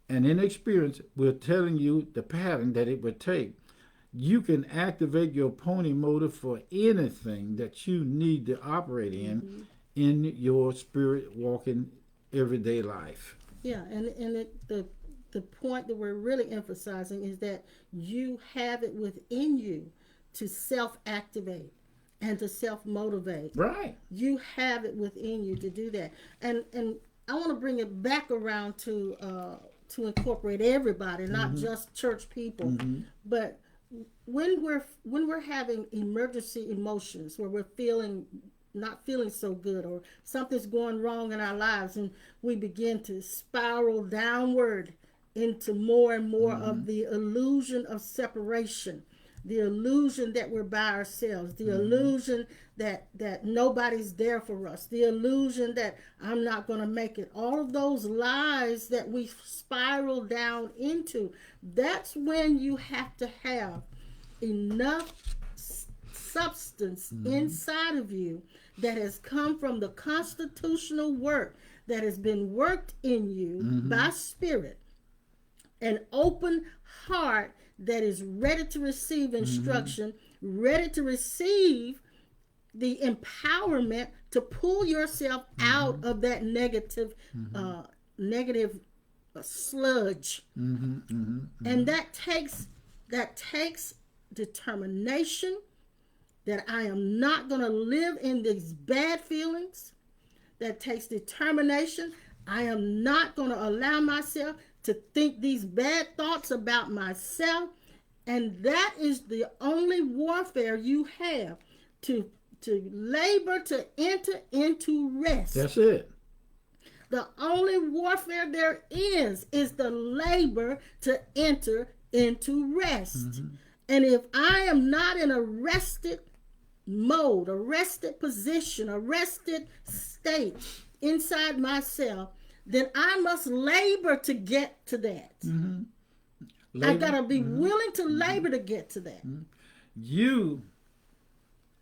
And in experience, we're telling you the pattern that it would take. You can activate your pony motor for anything that you need to operate in your spirit walking everyday life. Yeah, and the point that we're really emphasizing is that you have it within you to self-activate and to self-motivate. Right. You have it within you to do that. And I want to bring it back around to incorporate everybody, not just church people. But when we're having emergency emotions, where we're not feeling so good, or something's going wrong in our lives, and we begin to spiral downward into more and more of the illusion of separation, the illusion that we're by ourselves, the illusion that nobody's there for us, the illusion that I'm not going to make it, all of those lies that we spiral down into. That's when you have to have enough substance inside of you that has come from the constitutional work that has been worked in you by spirit, an open heart that is ready to receive instruction, ready to receive the empowerment to pull yourself out of that negative sludge. And that takes determination that I am not going to live in these bad feelings. That takes determination. I am not going to allow myself to think these bad thoughts about myself. And that is the only warfare you have to labor to enter into rest. That's it. The only warfare there is the labor to enter into rest. And if I am not in a rested mode, a rested position, a rested state inside myself, then I must labor to get to that. I gotta be willing to labor to get to that. You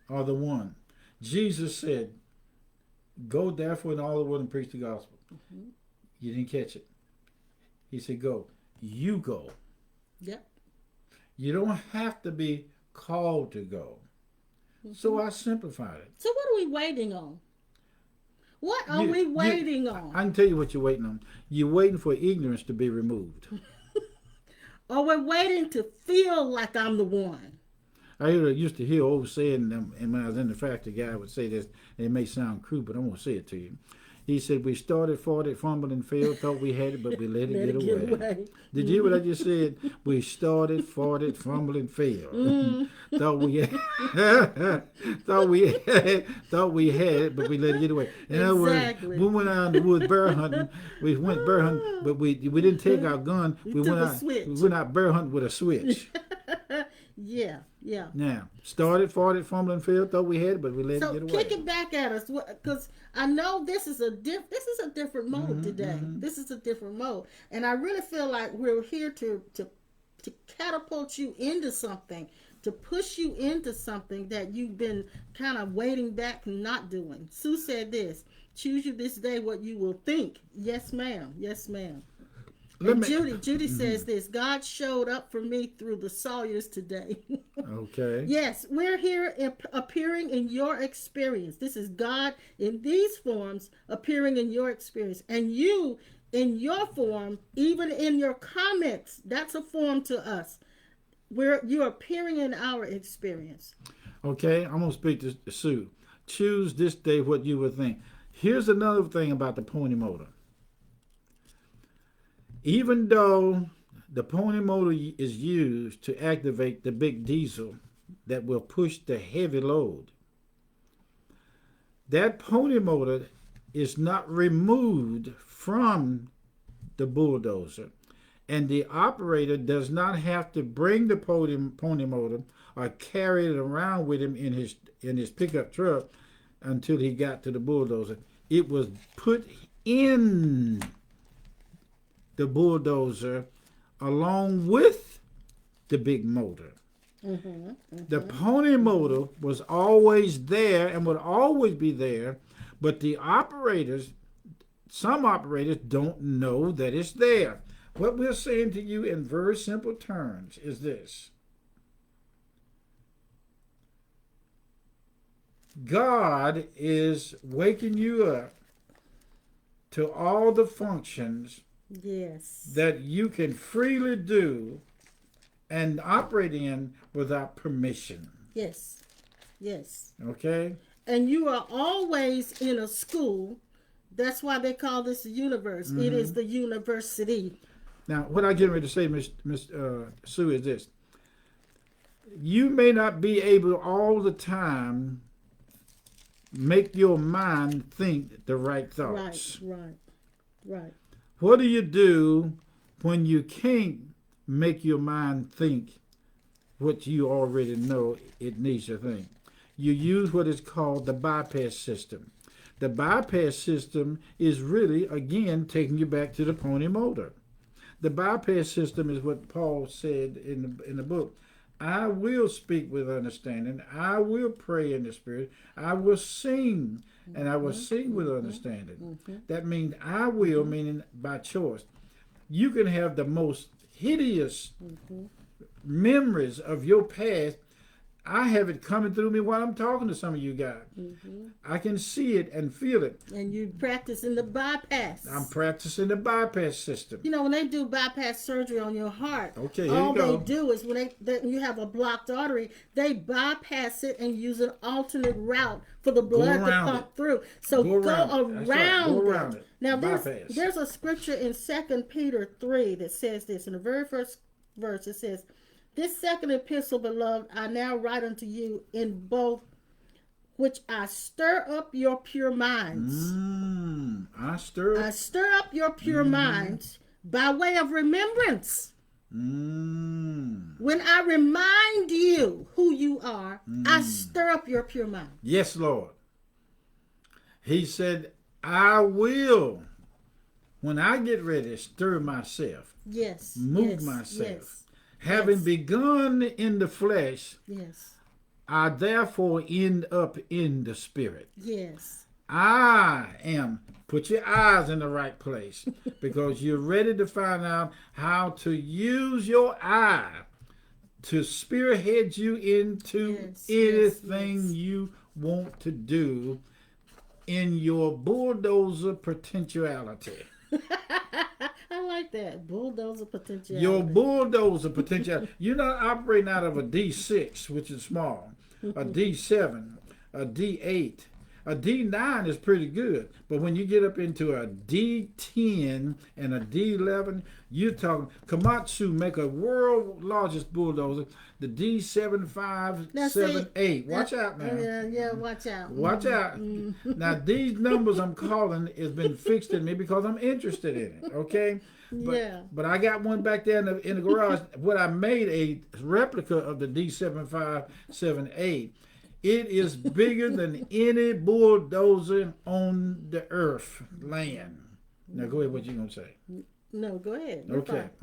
are the one. Jesus said, "Go therefore in all the world and preach the gospel." You didn't catch it. He said, "Go." You go. Yep. You don't have to be called to go. So I simplified it. So what are we waiting on? What are we waiting on? I can tell you what you're waiting on. You're waiting for ignorance to be removed. Or we're waiting to feel like I'm the one. I used to hear old saying, and when I was in the factory, the guy would say this, and it may sound crude, but I'm going to say it to you. He said, "We started, fought it, fumbled, and failed, thought we had it, but we let it get away." Did you hear what I just said? We started, fought it, fumbled, and failed. thought we had it, but we let it get away. In other words, we went out in the woods bear hunting. We went bear hunting, but we didn't take our gun. We went out bear hunting with a switch. Yeah. Now, started, fought it, fumbled, and failed, thought we had it, but we let it get away. So kick it back at us, because I know this is a different mode today. This is a different mode, and I really feel like we're here to catapult you into something, to push you into something that you've been kind of waiting back and not doing. Sue said this: "Choose you this day what you will think." Yes, ma'am. Yes, ma'am. And Judy says this: "God showed up for me through the Sawyers today." Okay. Yes, we're here appearing in your experience. This is God in these forms appearing in your experience. And you, in your form, even in your comments, that's a form to us. You're appearing in our experience. Okay, I'm going to speak to Sue. Choose this day what you would think. Here's another thing about the pony motor. Even though the pony motor is used to activate the big diesel that will push the heavy load, that pony motor is not removed from the bulldozer, and the operator does not have to bring the pony motor or carry it around with him in his pickup truck until he got to the bulldozer. It was put in the bulldozer along with the big motor. The pony motor was always there and would always be there, but the operators, some operators don't know that it's there. What we're saying to you in very simple terms is this. God is waking you up to all the functions Yes. that you can freely do and operate in without permission. Yes. Yes. Okay? And you are always in a school. That's why they call this the universe. It is the university. Now, what I get ready to say, Miss Sue, is this. You may not be able all the time make your mind think the right thoughts. Right. What do you do when you can't make your mind think what you already know it needs to think? You use what is called the bypass system. The bypass system is really, again, taking you back to the pony motor. The bypass system is what Paul said in the book. I will speak with understanding. I will pray in the Spirit. I will sing, and I will sing with understanding. That means I will, meaning by choice. You can have the most hideous memories of your past. I have it coming through me while I'm talking to some of you guys. I can see it and feel it. And you practice in the bypass. I'm practicing the bypass system. You know, when they do bypass surgery on your heart, Okay, all here you go. they do is when you have a blocked artery, they bypass it and use an alternate route for the blood to pump through. So go around it. Now, there's a scripture in 2 Peter 3 that says this. In the very first verse, it says, "This second epistle, beloved, I now write unto you in both which I stir up your pure minds." I stir up your pure minds by way of remembrance. When I remind you who you are, I stir up your pure mind. Yes, Lord. He said, I will, when I get ready, stir myself. Yes. Move myself. Having begun in the flesh, I therefore end up in the spirit. Yes. I am. Put your eyes in the right place because you're ready to find out how to use your eye to spearhead you into anything you want to do in your bulldozer potentiality. I like that. Bulldozer potentiality. Your bulldozer potentiality. You're not operating out of a D6, which is small, a D7, a D8. A D9 is pretty good, but when you get up into a D10 and a D11, you're talking. Komatsu make a world largest bulldozer, the D7578. Watch out now. Yeah, watch out. Watch out. Now these numbers I'm calling has been fixed in me because I'm interested in it. Okay. But I got one back there in the garage. What I made a replica of the D7578. It is bigger than any bulldozer on the earth land. Now go ahead. What you gonna say? No, go ahead.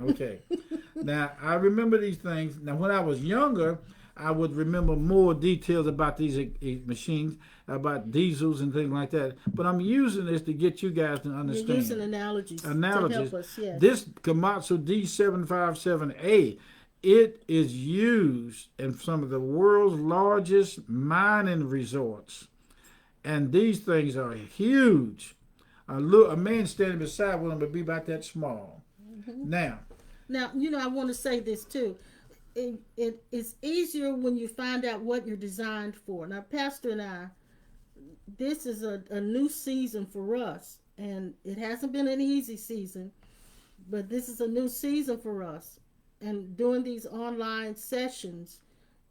Okay. Now I remember these things. Now when I was younger, I would remember more details about these machines, about diesels and things like that. But I'm using this to get you guys to understand. You're using analogies to help us. Yes. This Komatsu D757A. It is used in some of the world's largest mining resorts. And these things are huge. A man standing beside one would be about that small. Now, you know, I want to say this too. It's easier when you find out what you're designed for. Now, Pastor and I, this is a new season for us. And it hasn't been an easy season. But this is a new season for us. And doing these online sessions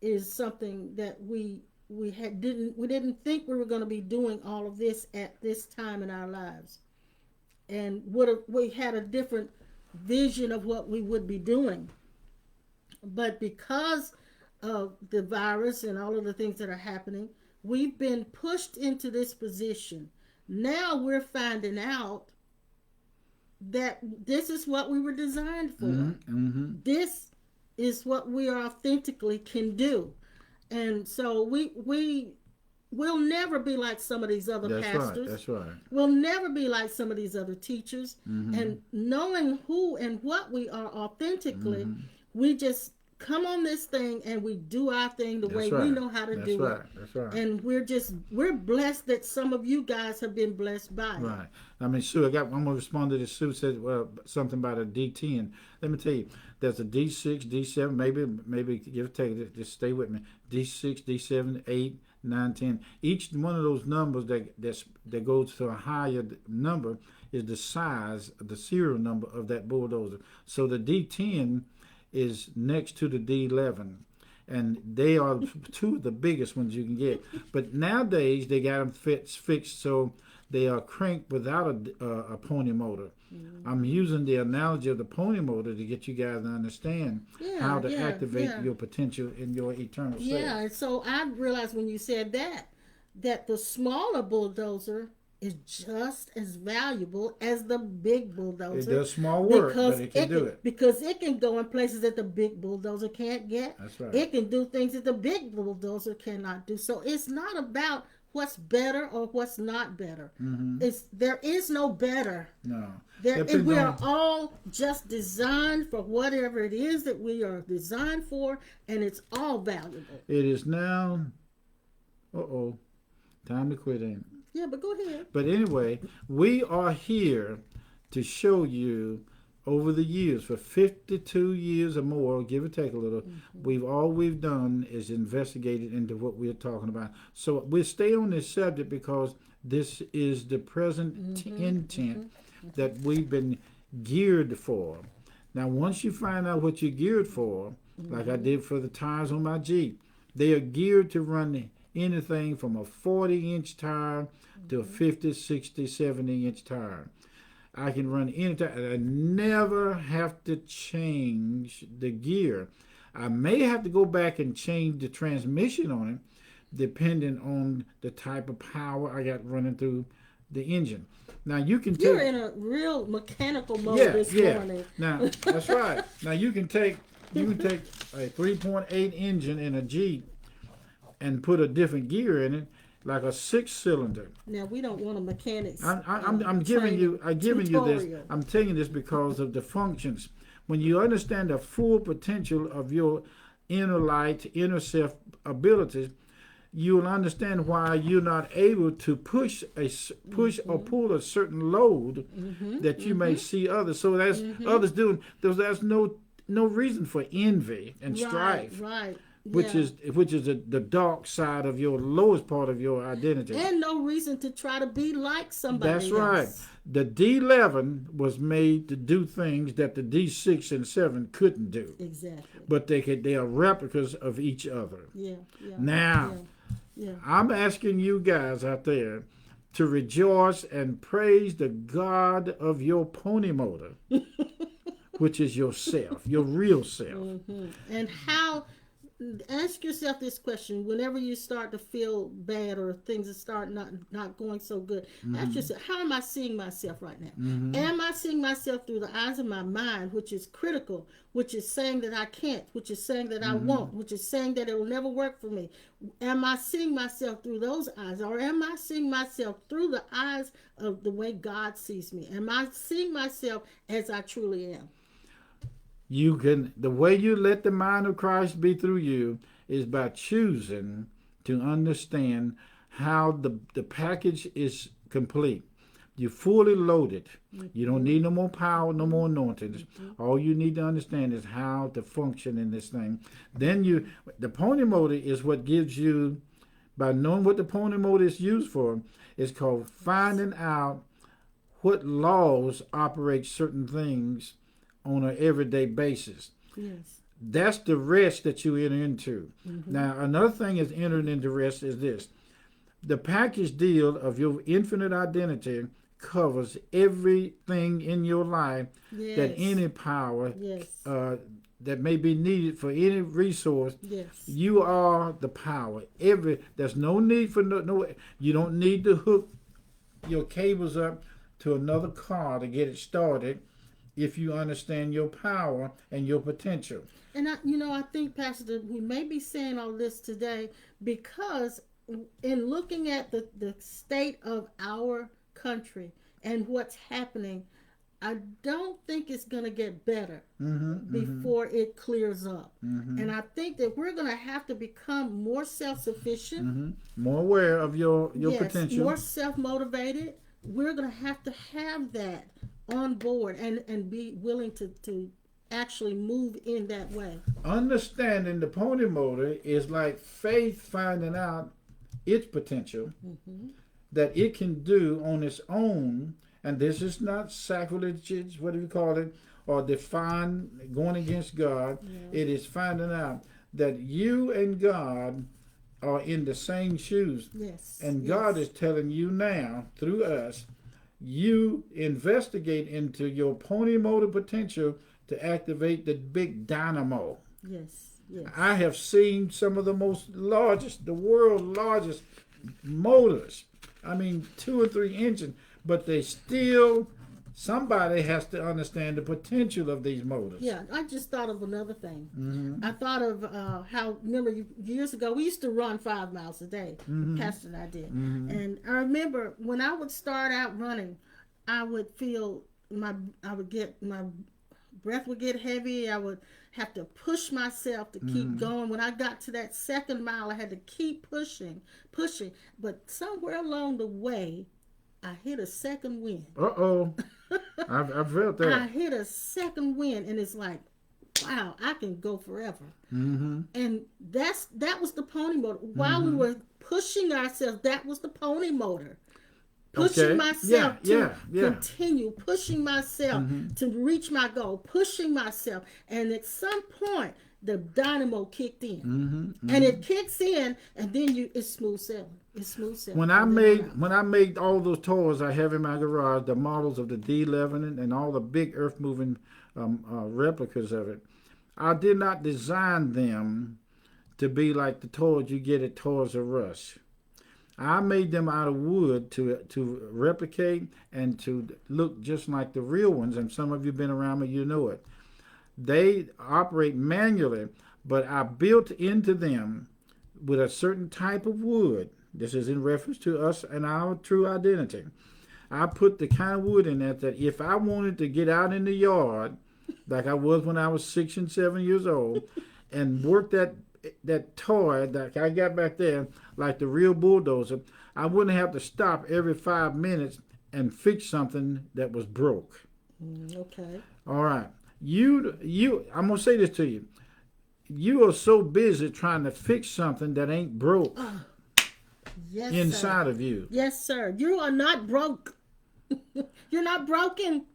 is something that we didn't think we were going to be doing all of this at this time in our lives, and we had a different vision of what we would be doing. But because of the virus and all of the things that are happening, we've been pushed into this position. Now we're finding out that this is what we were designed for. This is what we are authentically can do. And so we'll never be like some of these other That's pastors. right. That's right. We'll never be like some of these other teachers. Mm-hmm. And knowing who and what we are authentically, Mm-hmm. we just come on this thing and we do our thing the That's way right. we know how to That's do right. it. That's right. And we're blessed that some of you guys have been blessed by it. Right. I mean, Sue, I'm going to respond to this. Sue said something about a D10. Let me tell you, there's a D6, D7, maybe give or take it, just stay with me. D6, D7, 8, 9, 10. Each one of those numbers that goes to a higher number is the size, the serial number of that bulldozer. So the D10 is next to the D11. And they are two of the biggest ones you can get. But nowadays, they got them fixed so they are cranked without a pony motor. Mm-hmm. I'm using the analogy of the pony motor to get you guys to understand how to activate your potential in your eternal self. Yeah, and so I realized when you said that the smaller bulldozer is just as valuable as the big bulldozer. It does small work, but it can do it. Because it can go in places that the big bulldozer can't get. That's right. It can do things that the big bulldozer cannot do. So it's not about what's better or what's not better. Mm-hmm. There is no better. No. We are all just designed for whatever it is that we are designed for, and it's all valuable. It is now, time to quit, ain't it? Yeah, but go ahead. But anyway, we are here to show you over the years, for 52 years or more, give or take a little, all we've done is investigated into what we're talking about. So we'll stay on this subject because this is the present intent that we've been geared for. Now, once you find out what you're geared for, like I did for the tires on my Jeep, they are geared to run anything from a 40-inch tire to a 50, 60, 70-inch tire. I can run any tire. I never have to change the gear. I may have to go back and change the transmission on it, depending on the type of power I got running through the engine. Now you're in a real mechanical mode this morning. Now that's right. Now you can take a 3.8 engine in a Jeep and put a different gear in it, like a 6-cylinder. Now we don't want a mechanic's. I'm giving you this. I'm telling you this because of the functions. When you understand the full potential of your inner light, inner self abilities, you will understand why you're not able to push or pull a certain load that you may see others. So that's others doing. There's no reason for envy and strife. Right. Which is the dark side of your lowest part of your identity. And no reason to try to be like somebody else. That's right. The D11 was made to do things that the D6 and 7 couldn't do. Exactly. But they are replicas of each other. Yeah. Now, I'm asking you guys out there to rejoice and praise the God of your pony motor, which is yourself, your real self. And ask yourself this question whenever you start to feel bad or things start not going so good. Ask yourself, how am I seeing myself right now? Am I seeing myself through the eyes of my mind, which is critical, which is saying that I can't, which is saying that I won't, which is saying that it will never work for me? Am I seeing myself through those eyes, or am I seeing myself through the eyes of the way God sees me? Am I seeing myself as I truly am? The way you let the mind of Christ be through you is by choosing to understand how the package is complete. You're fully loaded. You don't need no more power, no more anointings. All you need to understand is how to function in this thing. Then the pony motor is what gives you, by knowing what the pony motor is used for, it's called finding out what laws operate certain things on an everyday basis. Yes. That's the rest that you enter into. Now, another thing is entering into rest is this. The package deal of your infinite identity covers everything in your life that any power that may be needed for any resource. Yes. You are the power. There's no need for no. You don't need to hook your cables up to another car to get it started. if you understand your power and your potential. And I think, Pastor, we may be saying all this today because in looking at the state of our country and what's happening, I don't think it's going to get better before it clears up. And I think that we're going to have to become more self-sufficient, More aware of your yes, potential. more self-motivated. We're going to have that on board and be willing to actually move in that way. Understanding the pony motor is like faith finding out its potential that it can do on its own. And this is not sacrilege, what do you call it, or define going against God. Yeah. It is finding out that you and God are in the same shoes. Yes. And yes. God is telling you now, through us, you investigate into your pony motor potential to activate the big dynamo. Yes. Yes. I have seen some of the the world's largest motors. I mean, 2 or 3 engines, but they still, somebody has to understand the potential of these motors. Yeah, I just thought of another thing. I thought of how, remember, years ago, we used to run 5 miles a day. Pastor and I did. And I remember when I would start out running, I would feel my breath would get heavy. I would have to push myself to keep going. When I got to that 2nd mile, I had to keep pushing. But somewhere along the way, I hit a second wind. Uh-oh. I've felt that. I hit a second wind, and it's like, wow, I can go forever. And that was the pony motor. While we were pushing ourselves, that was the pony motor. Pushing myself to continue, pushing myself to reach my goal, pushing myself. And at some point, the dynamo kicked in. And it kicks in, and then it's smooth sailing. It's smooth sailing. When I made all those toys I have in my garage, the models of the D11 and all the big earth-moving replicas of it, I did not design them to be like the toys you get at Toys R Us. I made them out of wood to replicate and to look just like the real ones. And some of you have been around me, you know it. They operate manually, but I built into them with a certain type of wood. This is in reference to us and our true identity. I put the kind of wood in that if I wanted to get out in the yard, like I was when I was 6 and 7 years old, and work that toy that I got back there, like the real bulldozer, I wouldn't have to stop every 5 minutes and fix something that was broke. Okay. All right. I'm going to say this to you. You are so busy trying to fix something that ain't broke Yes, inside sir. of you. Yes, sir. You are not broke. You're not broken.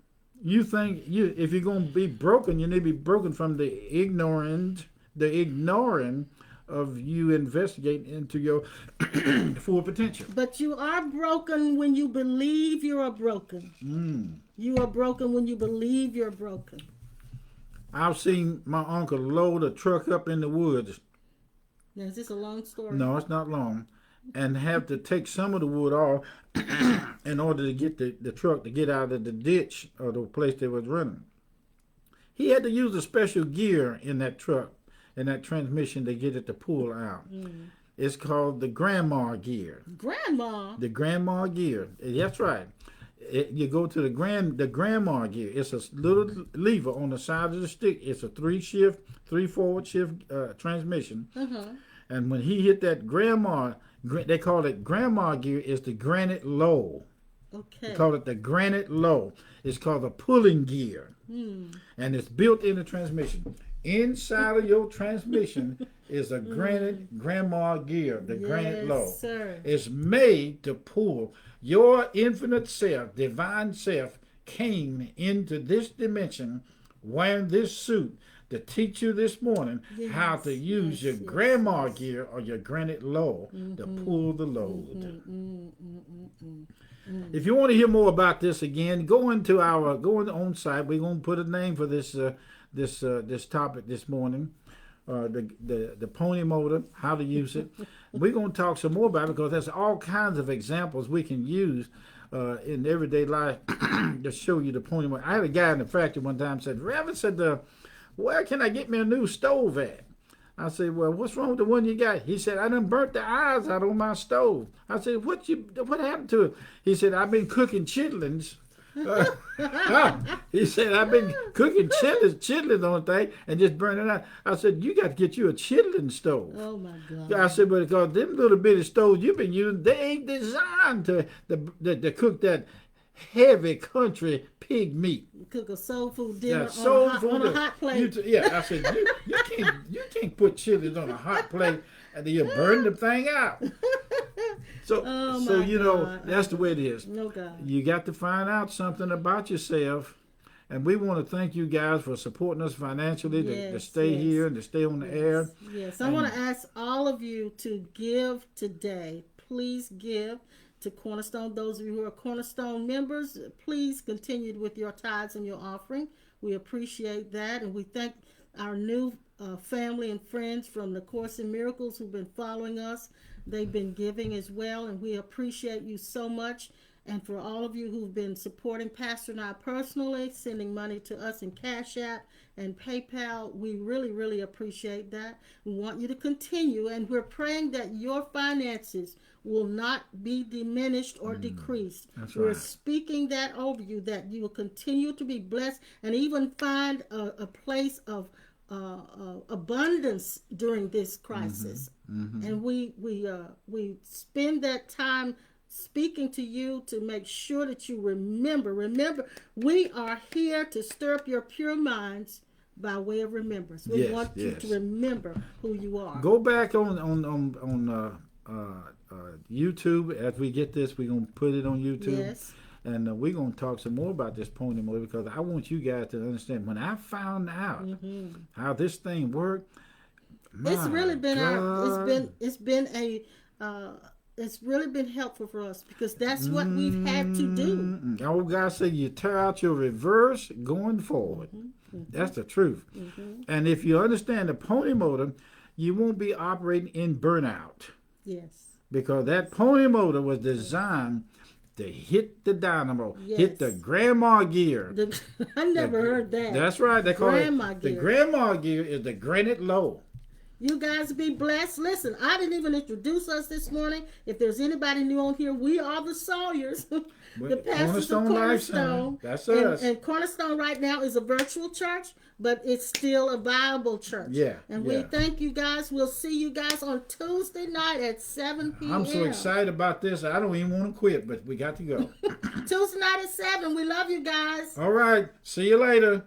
You think if you're going to be broken, you need to be broken from the ignoring of you investigating into your full potential. But you are broken when you believe you are broken. You are broken when you believe you're broken. I've seen my uncle load a truck up in the woods. Now, is this a long story? No, it's not long. And have to take some of the wood off in order to get the truck to get out of the ditch or the place they was running. He had to use a special gear in that truck, in that transmission, to get it to pull out. It's called the grandma gear. Grandma? The grandma gear. That's right. You go to the grandma gear. It's a little lever on the side of the stick. It's a 3 forward shift transmission. And when he hit that grandma, they call it grandma gear, is the granite low. Okay. They call it the granite low. It's called the pulling gear. And it's built in the transmission. Inside of your transmission is a granite grandma gear, the granite low. Sir. It's made to pull. Your infinite self, divine self, came into this dimension wearing this suit to teach you this morning how to use your grandma gear or your granite low to pull the load. If you want to hear more about this again, go on site. We're going to put a name for this topic this morning. the pony motor, how to use it. We're going to talk some more about it because there's all kinds of examples we can use in everyday life to show you the pony motor. I had a guy in the factory one time said, Reverend said, where can I get me a new stove at? I said, well, what's wrong with the one you got? He said, I done burnt the eyes out on my stove. I said, what happened to it? He said, I've been cooking chitlins. He said, I've been cooking chitlins on the thing and just burning it out. I said, you got to get you a chitlin stove. Oh, my God. I said, but because them little bitty stoves you've been using, they ain't designed to cook that heavy country pig meat. Cook a soul food dinner on a hot plate. I said, you can't put chilies on a hot plate and then you burn the thing out. So that's the way it is. No God. You got to find out something about yourself. And we want to thank you guys for supporting us financially to stay here and to stay on the air. Yes, I want to ask all of you to give today. Please give to Cornerstone. Those of you who are Cornerstone members, please continue with your tithes and your offering. We appreciate that, and we thank our new family and friends from the Course in Miracles who've been following us. They've been giving as well, and we appreciate you so much. And for all of you who've been supporting Pastor and I personally, sending money to us in Cash App and PayPal, we really, really appreciate that. We want you to continue, and we're praying that your finances will not be diminished or decreased. We're speaking that over you, that you will continue to be blessed and even find a place of abundance during this crisis. And we spend that time speaking to you to make sure that you remember, we are here to stir up your pure minds by way of remembrance. We want you to remember who you are. Go back on YouTube. As we get this, we're going to put it on YouTube. Yes. And we're going to talk some more about this pony motor because I want you guys to understand. When I found out how this thing worked, it's really been it's really been helpful for us because that's what we've had to do. Old guy said you tear out your reverse going forward. That's the truth. And if you understand the pony motor, you won't be operating in burnout. Yes. Because that pony motor was designed to hit the dynamo, hit the grandma gear. I never heard that. That's right. They call grandma it gear. The grandma gear is the granite low. You guys be blessed. Listen, I didn't even introduce us this morning. If there's anybody new on here, we are the Sawyers, the pastors of Cornerstone. That's us. And Cornerstone right now is a virtual church, but it's still a viable church. And we thank you guys. We'll see you guys on Tuesday night at 7 p.m. I'm so excited about this. I don't even want to quit, but we got to go. Tuesday night at 7. We love you guys. All right. See you later.